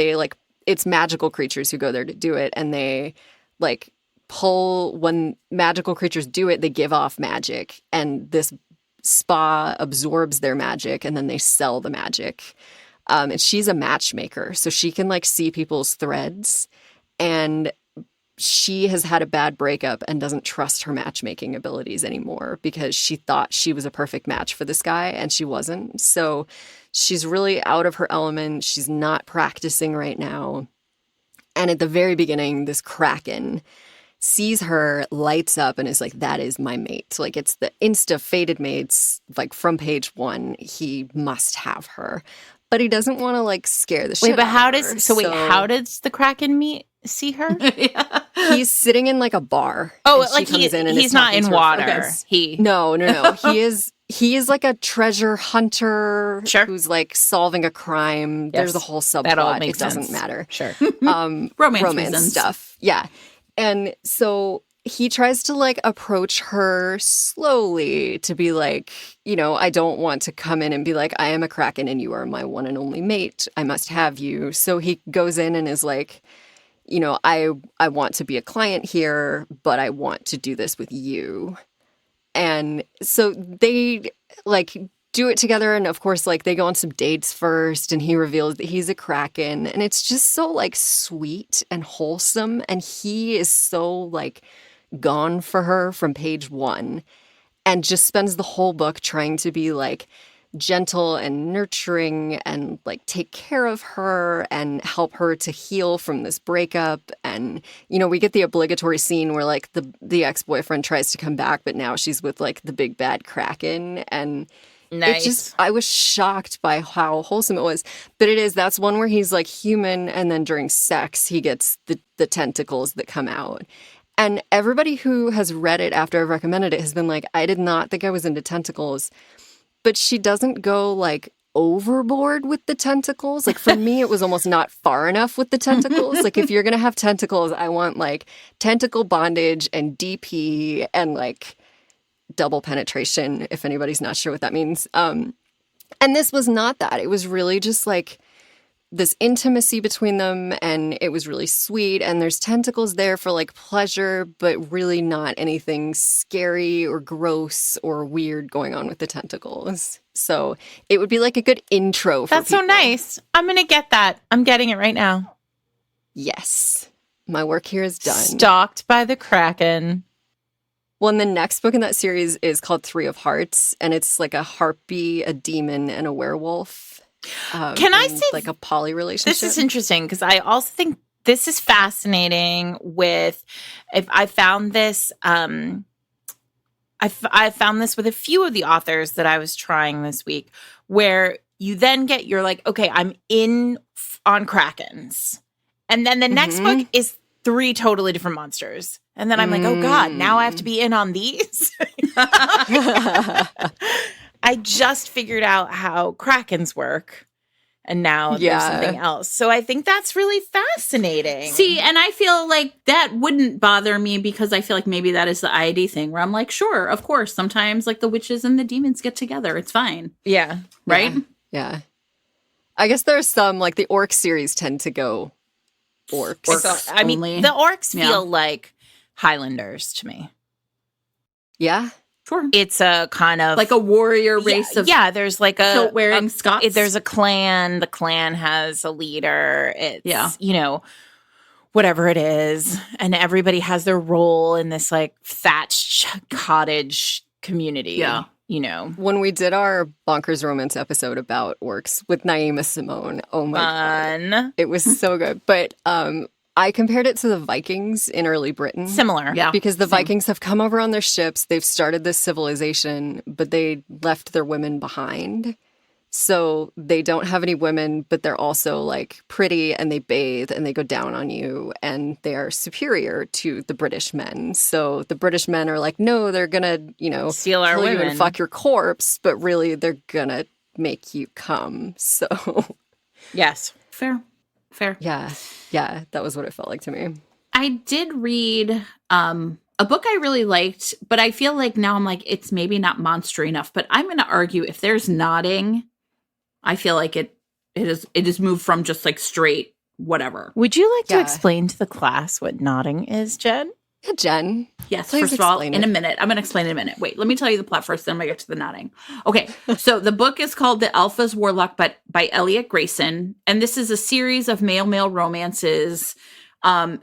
C: it's magical creatures who go there to do it, and they like when magical creatures do it, they give off magic, and this spa absorbs their magic, and then they sell the magic. And she's a matchmaker, so she can like see people's threads, and she has had a bad breakup and doesn't trust her matchmaking abilities anymore because she thought she was a perfect match for this guy and she wasn't. So she's really out of her element. She's not practicing right now. And at the very beginning, this kraken sees her, lights up, and is like, that is my mate. Like, it's the insta fated mates, like from page 1, he must have her. But he doesn't want to like scare the shit out of her.
A: How does the kraken see her?
B: Yeah.
C: He's sitting in like a bar.
A: Oh, like he's not in water.
C: No. He is like a treasure hunter who's like solving a crime. Yes. There's a whole subplot.
A: That all makes
C: sense.
A: Doesn't
C: matter.
A: Sure.
B: Romance
C: stuff. Yeah. And so he tries to like approach her slowly to be like, you know, I don't want to come in and be like, I am a kraken and you are my one and only mate. I must have you. So he goes in and is like, you know, I want to be a client here, but I want to do this with you. And so they like do it together. And of course, like they go on some dates first and he reveals that he's a kraken. And it's just so like sweet and wholesome. And he is so like gone for her from page 1 and just spends the whole book trying to be like gentle and nurturing and like take care of her and help her to heal from this breakup. And, you know, we get the obligatory scene where like the ex-boyfriend tries to come back, but now she's with like the big bad kraken. And
A: nice.
C: I was shocked by how wholesome it was. But that's one where he's like human, and then during sex he gets the tentacles that come out. And everybody who has read it after I've recommended it has been like, I did not think I was into tentacles. But she doesn't go like overboard with the tentacles. Like for me, it was almost not far enough with the tentacles. Like if you're going to have tentacles, I want like tentacle bondage and DP and like double penetration, if anybody's not sure what that means. And this was not that. It was really just like this intimacy between them, and it was really sweet. And there's tentacles there for like pleasure, but really not anything scary or gross or weird going on with the tentacles. So it would be like a good intro for
A: That's people. So nice. I'm going to get that. I'm getting it right now.
C: Yes. My work here is done.
A: Stalked by the kraken.
C: Well, and the next book in that series is called 3 of Hearts, and it's like a harpy, a demon, and a werewolf.
A: Can I say
C: like a poly relationship?
A: This is interesting because I also think this is fascinating. If I found this, I found this with a few of the authors that I was trying this week, where you then you're like, okay, I'm in on Krakens, and then the next book is 3 totally different monsters, and then I'm like, oh god, now I have to be in on these. I just figured out how Krakens work, and now there's something else. So I think that's really fascinating.
B: See, and I feel like that wouldn't bother me because I feel like maybe that is the ID thing where I'm like, sure, of course, sometimes like the witches and the demons get together. It's fine.
A: Yeah.
B: Right?
C: Yeah. I guess there's some, like the orc series tend to go orcs.
A: So, I mean, the orcs feel like Highlanders to me.
C: Yeah.
B: Sure.
A: It's a kind of
B: like a warrior race of
A: there's like a
B: kilt wearing Scots.
A: There's a clan. The clan has a leader. It's whatever it is, and everybody has their role in this like thatched cottage community.
B: Yeah.
C: When we did our Bonkers romance episode about orcs with Naima Simone, oh my god, it was so good. But I compared it to the Vikings in early Britain.
A: Similar.
B: Yeah.
C: Because the Vikings have come over on their ships, they've started this civilization, but they left their women behind. So they don't have any women, but they're also like pretty and they bathe and they go down on you and they are superior to the British men. So the British men are like, no, they're gonna,
A: steal our
C: kill you
A: women
C: and fuck your corpse, but really they're gonna make you come. So
A: yes.
B: Fair.
C: Yeah, that was what it felt like to me.
B: I did read a book I really liked, but I feel like now I'm like, it's maybe not monster enough, but I'm going to argue if there's nodding, I feel like it is moved from just like straight whatever.
A: Would you like to explain to the class what nodding is, Jen?
C: Yeah, Jen.
B: Yes,
C: please
B: first of all,
C: explain
B: in
C: it.
B: a minute. I'm going to explain in a minute. Wait, let me tell you the plot first, then I'm going to get to the nodding. Okay, so the book is called The Alpha's Warlock by Elliot Grayson, and this is a series of male-male romances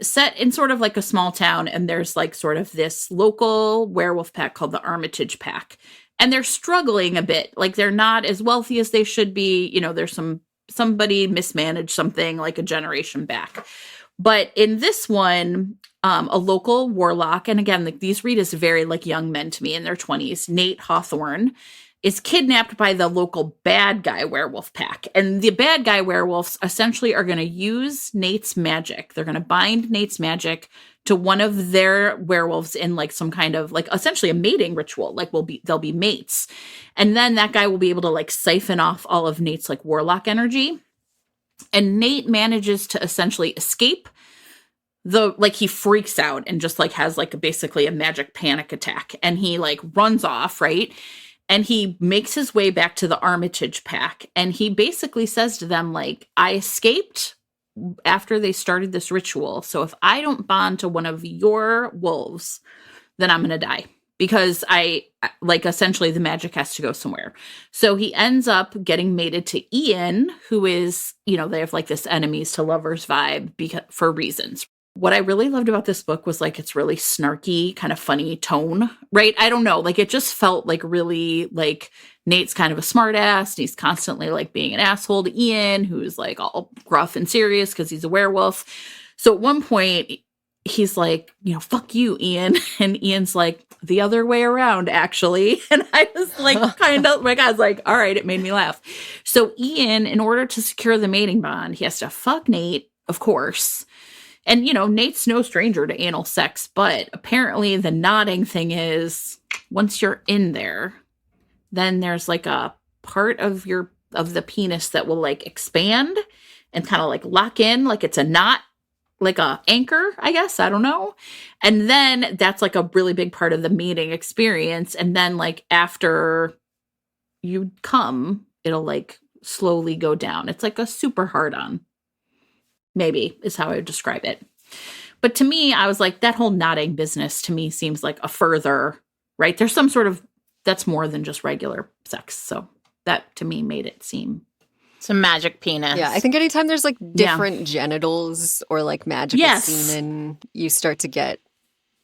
B: set in sort of like a small town, and there's like sort of this local werewolf pack called the Armitage Pack, and they're struggling a bit. Like they're not as wealthy as they should be. There's somebody mismanaged something like a generation back. But in this one, a local warlock, and again, like these read as very like young men to me in their 20s, Nate Hawthorne, is kidnapped by the local bad guy werewolf pack. And the bad guy werewolves essentially are going to use Nate's magic. They're going to bind Nate's magic to one of their werewolves in like some kind of like essentially a mating ritual. Like they'll be mates. And then that guy will be able to like siphon off all of Nate's like warlock energy. And Nate manages to essentially escape he freaks out and just like has like basically a magic panic attack, and he like runs off, right? And he makes his way back to the Armitage Pack, and he basically says to them like, I escaped after they started this ritual, so if I don't bond to one of your wolves, then I'm gonna die, because I like essentially the magic has to go somewhere. So he ends up getting mated to Ian, who is, they have like this enemies to lovers vibe for reasons. What I really loved about this book was like it's really snarky, kind of funny tone, right? I don't know, like it just felt like really like Nate's kind of a smart ass, and he's constantly like being an asshole to Ian, who's like all gruff and serious because he's a werewolf. So at one point he's like, fuck you, Ian. And Ian's like, the other way around, actually. And I was like, kind of like, I was like, all right, it made me laugh. So Ian, in order to secure the mating bond, he has to fuck Nate, of course. And, Nate's no stranger to anal sex, but apparently the nodding thing is once you're in there, then there's like a part of the penis that will like expand and kind of like lock in, like it's a knot, like a anchor, I guess. I don't know. And then that's like a really big part of the mating experience. And then like after you come, it'll like slowly go down. It's like a super hard on. Maybe is how I would describe it. But to me, I was like, that whole nodding business to me seems like a further, right? There's some sort of, that's more than just regular sex. So that to me made it seem.
A: Some magic penis.
C: Yeah, I think anytime there's like different genitals or like magical semen, you start to get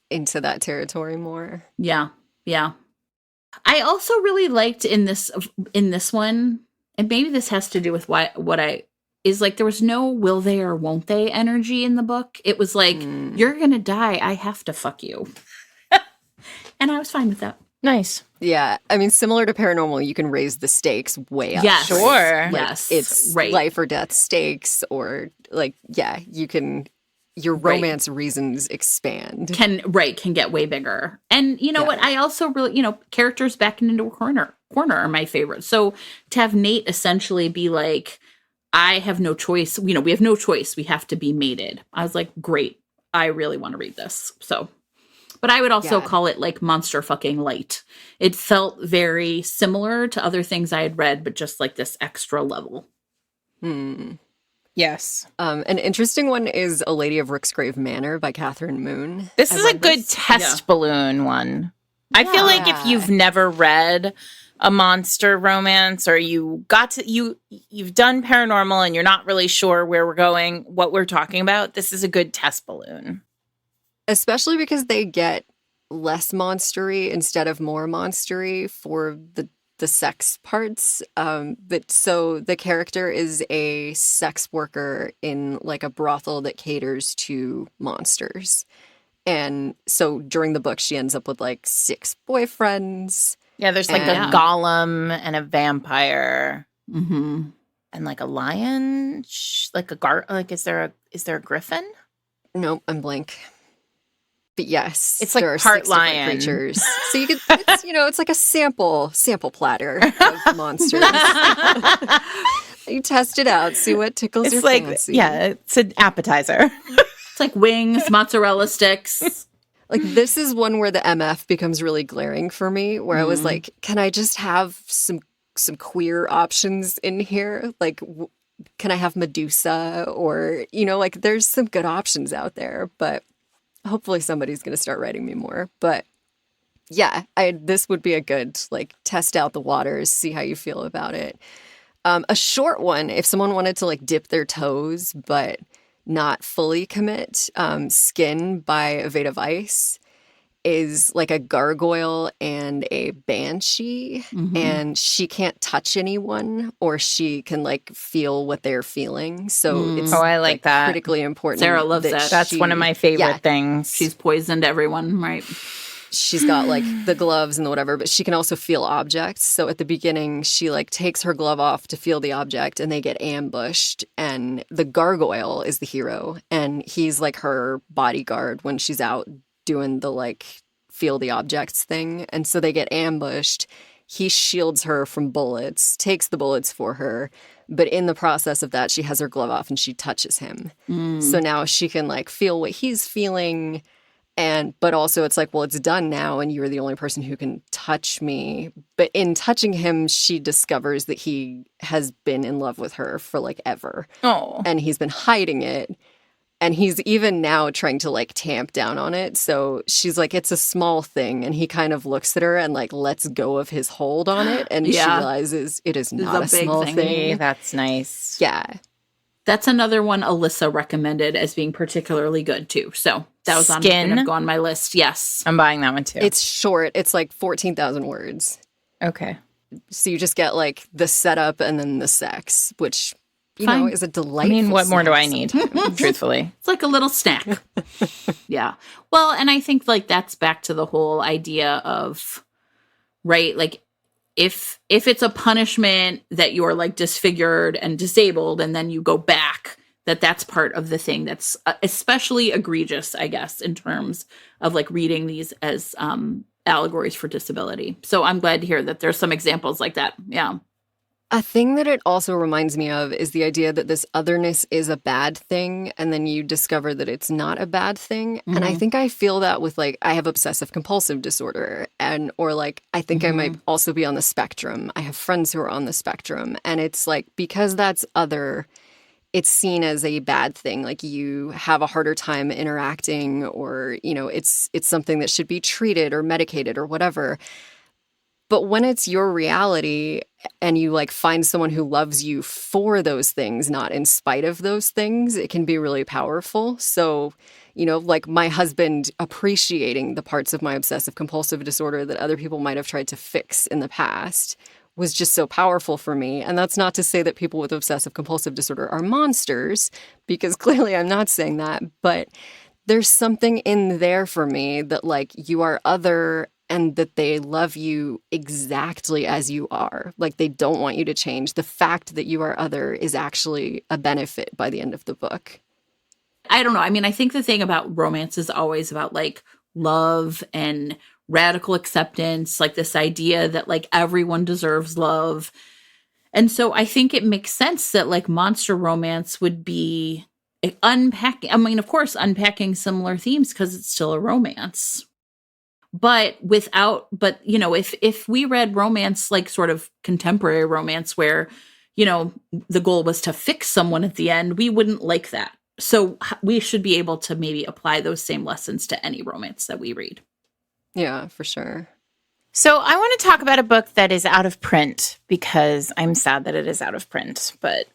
C: into that territory more.
B: Yeah. I also really liked in this one, and maybe this has to do with what I is like there was no will they or won't they energy in the book. It was like, you're going to die. I have to fuck you. And I was fine with that.
A: Nice.
C: Yeah. I mean, similar to paranormal, you can raise the stakes way up.
B: Yes.
A: Sure.
C: Like,
B: Yes.
C: it's
B: right.
C: life or death stakes, or like, yeah, you can, your romance reasons expand.
B: Can get way bigger. And you know what? I also really, characters backing into a corner are my favorite. So to have Nate essentially be like, I have no choice. We have no choice. We have to be mated. I was like, great. I really want to read this. So. But I would also call it like monster fucking light. It felt very similar to other things I had read, but just like this extra level.
A: Yes.
C: An interesting one is A Lady of Rooksgrave Manor by Catherine Moon.
A: This is a good test balloon one. I feel like if you've never read a monster romance, or you've done paranormal and you're not really sure where we're going, what we're talking about, this is a good test balloon.
C: Especially because they get less monstery instead of more monstery for the sex parts. So the character is a sex worker in like a brothel that caters to monsters. And so during the book, she ends up with like 6 boyfriends.
A: Yeah, there's like a golem and a vampire, and like a lion, like is there a griffin?
C: Nope, I'm blank. But yes,
A: it's like
C: there are
A: part
C: 6 different
A: lion
C: creatures. So you could, it's like a sample platter of monsters. You test it out, see what tickles your fancy.
A: Yeah, it's an appetizer.
B: It's like wings, mozzarella sticks.
C: Like, this is one where the MF becomes really glaring for me, where I was like, can I just have some queer options in here? Like, can I have Medusa? Or, like, there's some good options out there, but hopefully somebody's going to start writing me more. But yeah, this would be a good, like, test out the waters, see how you feel about it. A short one, if someone wanted to, like, dip their toes, but not fully commit, Skin by Aveda Weiss is like a gargoyle and a banshee, and she can't touch anyone, or she can like feel what they're feeling. So it's
A: I like that.
C: Critically important.
B: Sarah loves that.
A: That's one of my favorite things.
B: She's poisoned everyone, right?
C: She's got like the gloves and the whatever, but she can also feel objects. So at the beginning, she like takes her glove off to feel the object, and they get ambushed. And the gargoyle is the hero, and he's like her bodyguard when she's out doing the like feel the objects thing. And so they get ambushed. He shields her from bullets, takes the bullets for her. But in the process of that, she has her glove off and she touches him. So now she can like feel what he's feeling. But also it's like, well, it's done now and you're the only person who can touch me. But in touching him, she discovers that he has been in love with her for like ever.
A: Oh.
C: And he's been hiding it. And he's even now trying to like tamp down on it. So she's like, it's a small thing. And he kind of looks at her and like lets go of his hold on it. And she realizes it is not a small thing.
A: That's nice.
C: Yeah.
B: That's another one Alyssa recommended as being particularly good too. So that was going to go on my list. Yes.
A: I'm buying that one too.
C: It's short. It's like 14,000 words.
A: Okay.
C: So you just get like the setup and then the sex, which, you know, is a delightful.
A: I mean, what more do I need? Truthfully.
B: It's like a little snack. Yeah. Well, and I think like that's back to the whole idea of, right, like if it's a punishment that you're like disfigured and disabled and then you go back, that's part of the thing that's especially egregious, I guess, in terms of like reading these as allegories for disability. So I'm glad to hear that there's some examples like that. Yeah.
C: A thing that it also reminds me of is the idea that this otherness is a bad thing, and then you discover that it's not a bad thing. Mm-hmm. And I think I feel that with, like, I have obsessive compulsive disorder, or like, I think I might also be on the spectrum. I have friends who are on the spectrum, and it's like, because that's other, it's seen as a bad thing. Like, you have a harder time interacting, or, you know, it's something that should be treated or medicated or whatever. But when it's your reality and you like find someone who loves you for those things, not in spite of those things, it can be really powerful. So, you know, like my husband appreciating the parts of my obsessive compulsive disorder that other people might have tried to fix in the past was just so powerful for me. And that's not to say that people with obsessive compulsive disorder are monsters, because clearly I'm not saying that, but there's something in there for me that like you are other and that they love you exactly as you are. Like they don't want you to change. The fact that you are other is actually a benefit by the end of the book.
B: I don't know. I mean, I think the thing about romance is always about like love and radical acceptance, like this idea that like everyone deserves love. And so I think it makes sense that like monster romance would be unpacking. I mean, of course, unpacking similar themes because it's still a romance. But you know, if we read romance, like sort of contemporary romance where, you know, the goal was to fix someone at the end, we wouldn't like that. So we should be able to maybe apply those same lessons to any romance that we read.
C: Yeah, for sure.
A: So I want to talk about a book that is out of print because I'm sad that it is out of print. But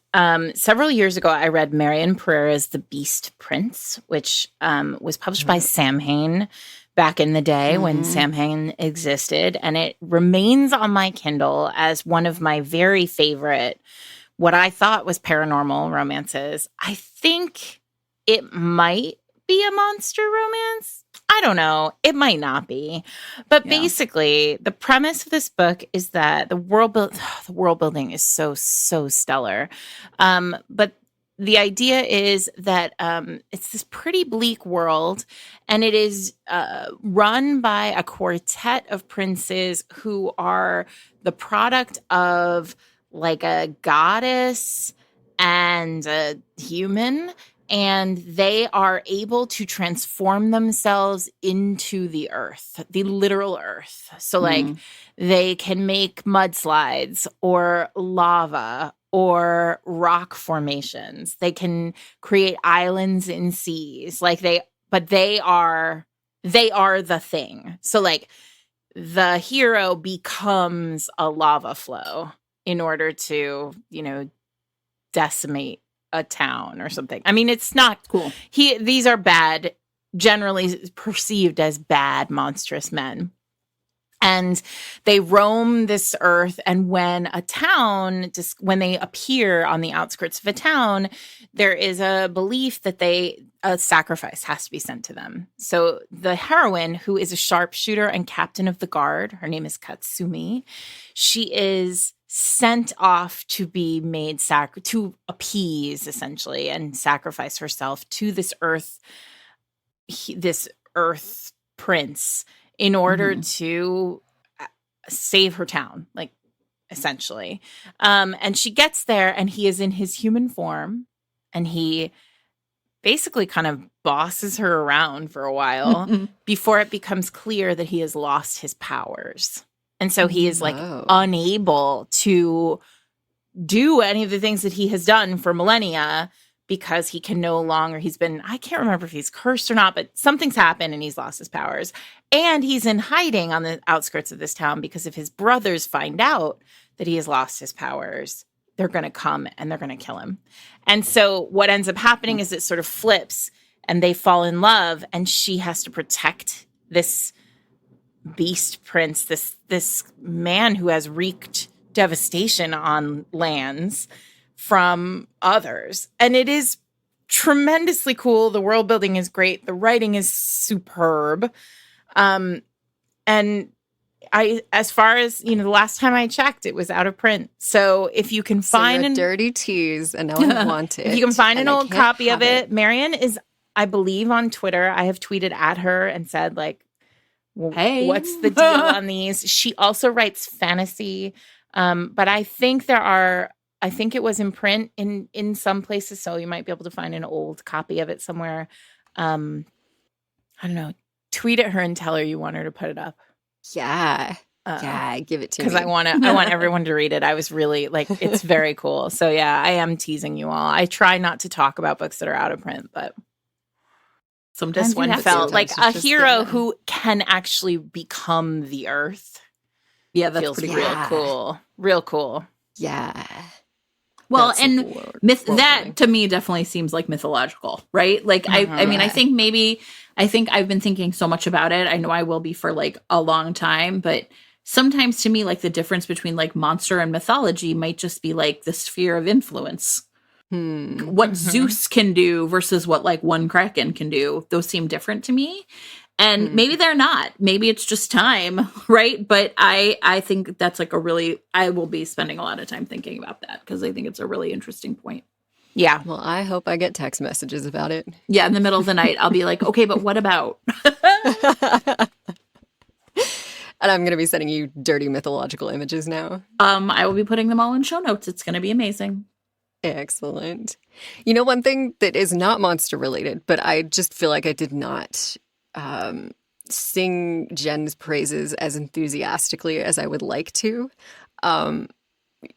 A: several years ago, I read Marion Pereira's The Beast Prince, which was published by Samhain back in the day when Samhain existed. And it remains on my Kindle as one of my very favorite, what I thought was paranormal romances. I think it might be a monster romance. I don't know. It might not be. But basically, the premise of this book is that the world building is so stellar. But the idea is that it's this pretty bleak world, and it is run by a quartet of princes who are the product of like a goddess and a human. And they are able to transform themselves into the earth, the literal earth. So, like, they can make mudslides or lava or rock formations. They can create islands in seas. But they are the thing. So, like, the hero becomes a lava flow in order to, you know, decimate a town or something. I mean, it's not
B: cool.
A: These are bad, generally perceived as bad, monstrous men. And they roam this earth. And when when they appear on the outskirts of a town, there is a belief that a sacrifice has to be sent to them. So the heroine, who is a sharpshooter and captain of the guard, her name is Katsumi, she is sent off to be made to appease essentially and sacrifice herself to this earth prince in order to save her town, like essentially. And she gets there and he is in his human form and he basically kind of bosses her around for a while before it becomes clear that he has lost his powers. And so he is like unable to do any of the things that he has done for millennia because he can no longer, I can't remember if he's cursed or not, but something's happened and he's lost his powers. And he's in hiding on the outskirts of this town because if his brothers find out that he has lost his powers, they're going to come and they're going to kill him. And so what ends up happening is it sort of flips and they fall in love and she has to protect this beast prince, this man who has wreaked devastation on lands from others. And it is tremendously cool. The world building is great. The writing is superb. And as far as, you know, the last time I checked, it was out of print. So if you can find
C: a dirty tease and now I want it.
A: If you can find an old copy of it, Marion is, I believe, on Twitter. I have tweeted at her and said, like, hey, what's the deal on these? She also writes fantasy. But I think it was in print in some places. So you might be able to find an old copy of it somewhere. I don't know. Tweet at her and tell her you want her to put it up.
C: Yeah. Give it to me.
A: Because I want everyone to read it. I was really like, it's very cool. So yeah, I am teasing you all. I try not to talk about books that are out of print, but sometimes this one felt like a hero who can actually become the earth.
B: Yeah, that's
A: feels
B: pretty
A: real cool. Real cool.
C: Yeah.
B: Well, and that to me definitely seems like mythological, right? Like I mean, I think I've been thinking so much about it. I know I will be for like a long time, but sometimes to me, like the difference between like monster and mythology might just be like the sphere of influence. What Zeus can do versus what like one Kraken can do. Those seem different to me. And maybe they're not. Maybe it's just time, right? But I think that's like I will be spending a lot of time thinking about that because I think it's a really interesting point.
A: Yeah.
C: Well, I hope I get text messages about it.
B: Yeah, in the middle of the night, I'll be like, okay, but what about?
C: And I'm going to be sending you dirty mythological images now.
B: I will be putting them all in show notes. It's going to be amazing.
C: Excellent. You know, one thing that is not monster related, but I just feel like I did not sing Jen's praises as enthusiastically as I would like to.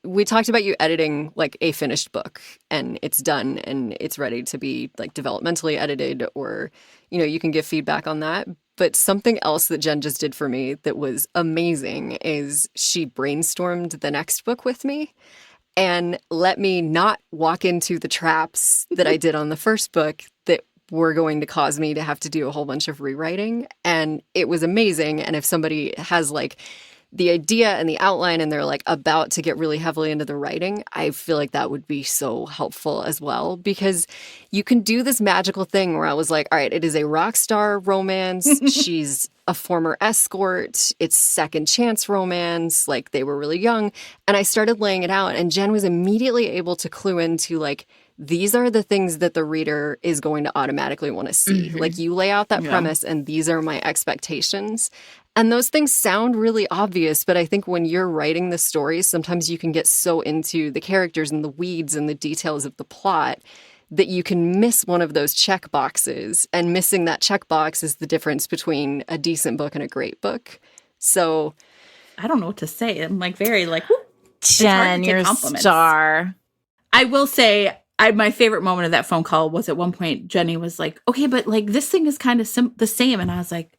C: We talked about you editing like a finished book and it's done and it's ready to be like developmentally edited, or, you know, you can give feedback on that. But something else that Jen just did for me that was amazing is she brainstormed the next book with me and let me not walk into the traps that I did on the first book that were going to cause me to have to do a whole bunch of rewriting. And it was amazing. And if somebody has like the idea and the outline and they're like about to get really heavily into the writing, I feel like that would be so helpful as well, because you can do this magical thing where I was like, all right, it is a rock star romance. She's a former escort. It's second chance romance. Like they were really young. And I started laying it out and Jen was immediately able to clue into like, these are the things that the reader is going to automatically want to see. Like you lay out that premise and these are my expectations. And those things sound really obvious, but I think when you're writing the story, sometimes you can get so into the characters and the weeds and the details of the plot that you can miss one of those check boxes. And missing that checkbox is the difference between a decent book and a great book. So
B: I don't know what to say. I'm like very like, whoop.
A: Jen, you're a star.
B: I will say, my favorite moment of that phone call was at one point, Jenny was like, okay, but like this thing is kind of the same. And I was like,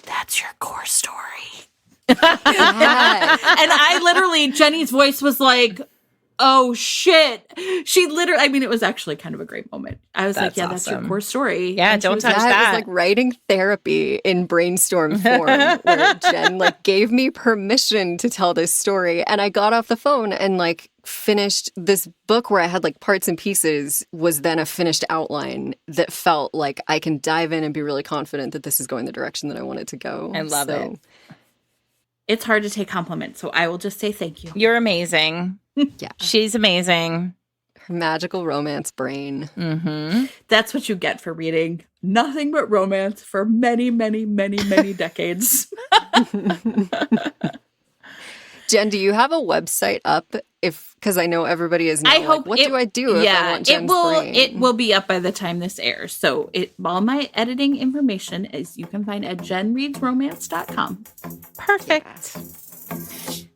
B: that's your core story. And I literally, Jenny's voice was like, oh shit. She literally, I mean, it was actually kind of a great moment. I was like, yeah,
A: awesome.
B: That's your core story.
A: Yeah,
B: and
A: don't touch
C: It
A: that.
C: was like writing therapy in brainstorm form where Jen like gave me permission to tell this story. And I got off the phone and like finished this book where I had like parts and pieces was then a finished outline that felt like I can dive in and be really confident that this is going the direction that I want it to go.
A: I love it.
B: It's hard to take compliments, so I will just say thank you.
A: You're amazing.
C: Yeah.
A: She's amazing.
C: Her magical romance brain.
B: That's what you get for reading nothing but romance for many, many, many, many decades.
C: Jen, do you have a website up? Because I know everybody is now
B: I hope
C: like, what do I do if I want Jen's brain?
B: It will be up by the time this airs. So all my editing information is you can find at jenreadsromance.com.
A: Perfect.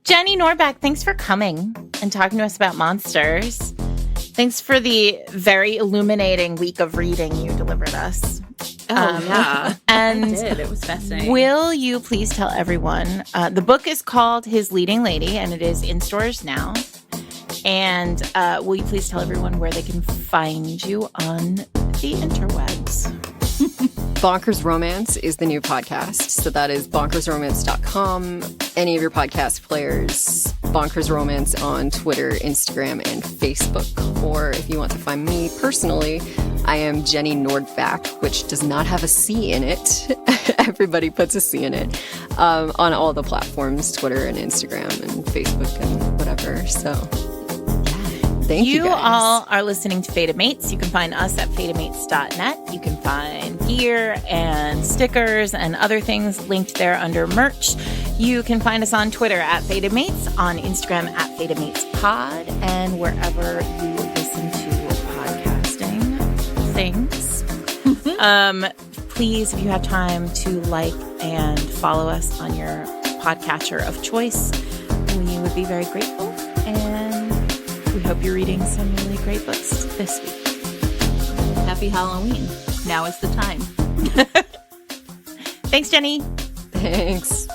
A: Jenny Nordbak, thanks for coming and talking to us about monsters. Thanks for the very illuminating week of reading you delivered us.
B: Yeah.
A: And
B: I did. It was fascinating.
A: will you please tell everyone, the book is called His Leading Lady, and it is in stores now. And will you please tell everyone where they can find you on the interwebs?
C: Bonkers Romance is the new podcast. So that is bonkersromance.com. Any of your podcast players, Bonkers Romance on Twitter, Instagram, and Facebook. Or if you want to find me personally, I am Jenny Nordbak, which does not have a C in it. Everybody puts a C in it. On all the platforms, Twitter and Instagram and Facebook and whatever. So thank you guys.
A: You all are listening to Fated Mates. You can find us at fatedmates.net. You can find gear and stickers and other things linked there under merch. You can find us on Twitter at Fated Mates, on Instagram at Fated Mates Pod, and wherever you listen to podcasting things. Please, if you have time, to like and follow us on your podcatcher of choice. We would be very grateful. And we hope you're reading some really great books this week.
B: Happy Halloween. Now is the time.
A: Thanks, Jenny.
C: Thanks.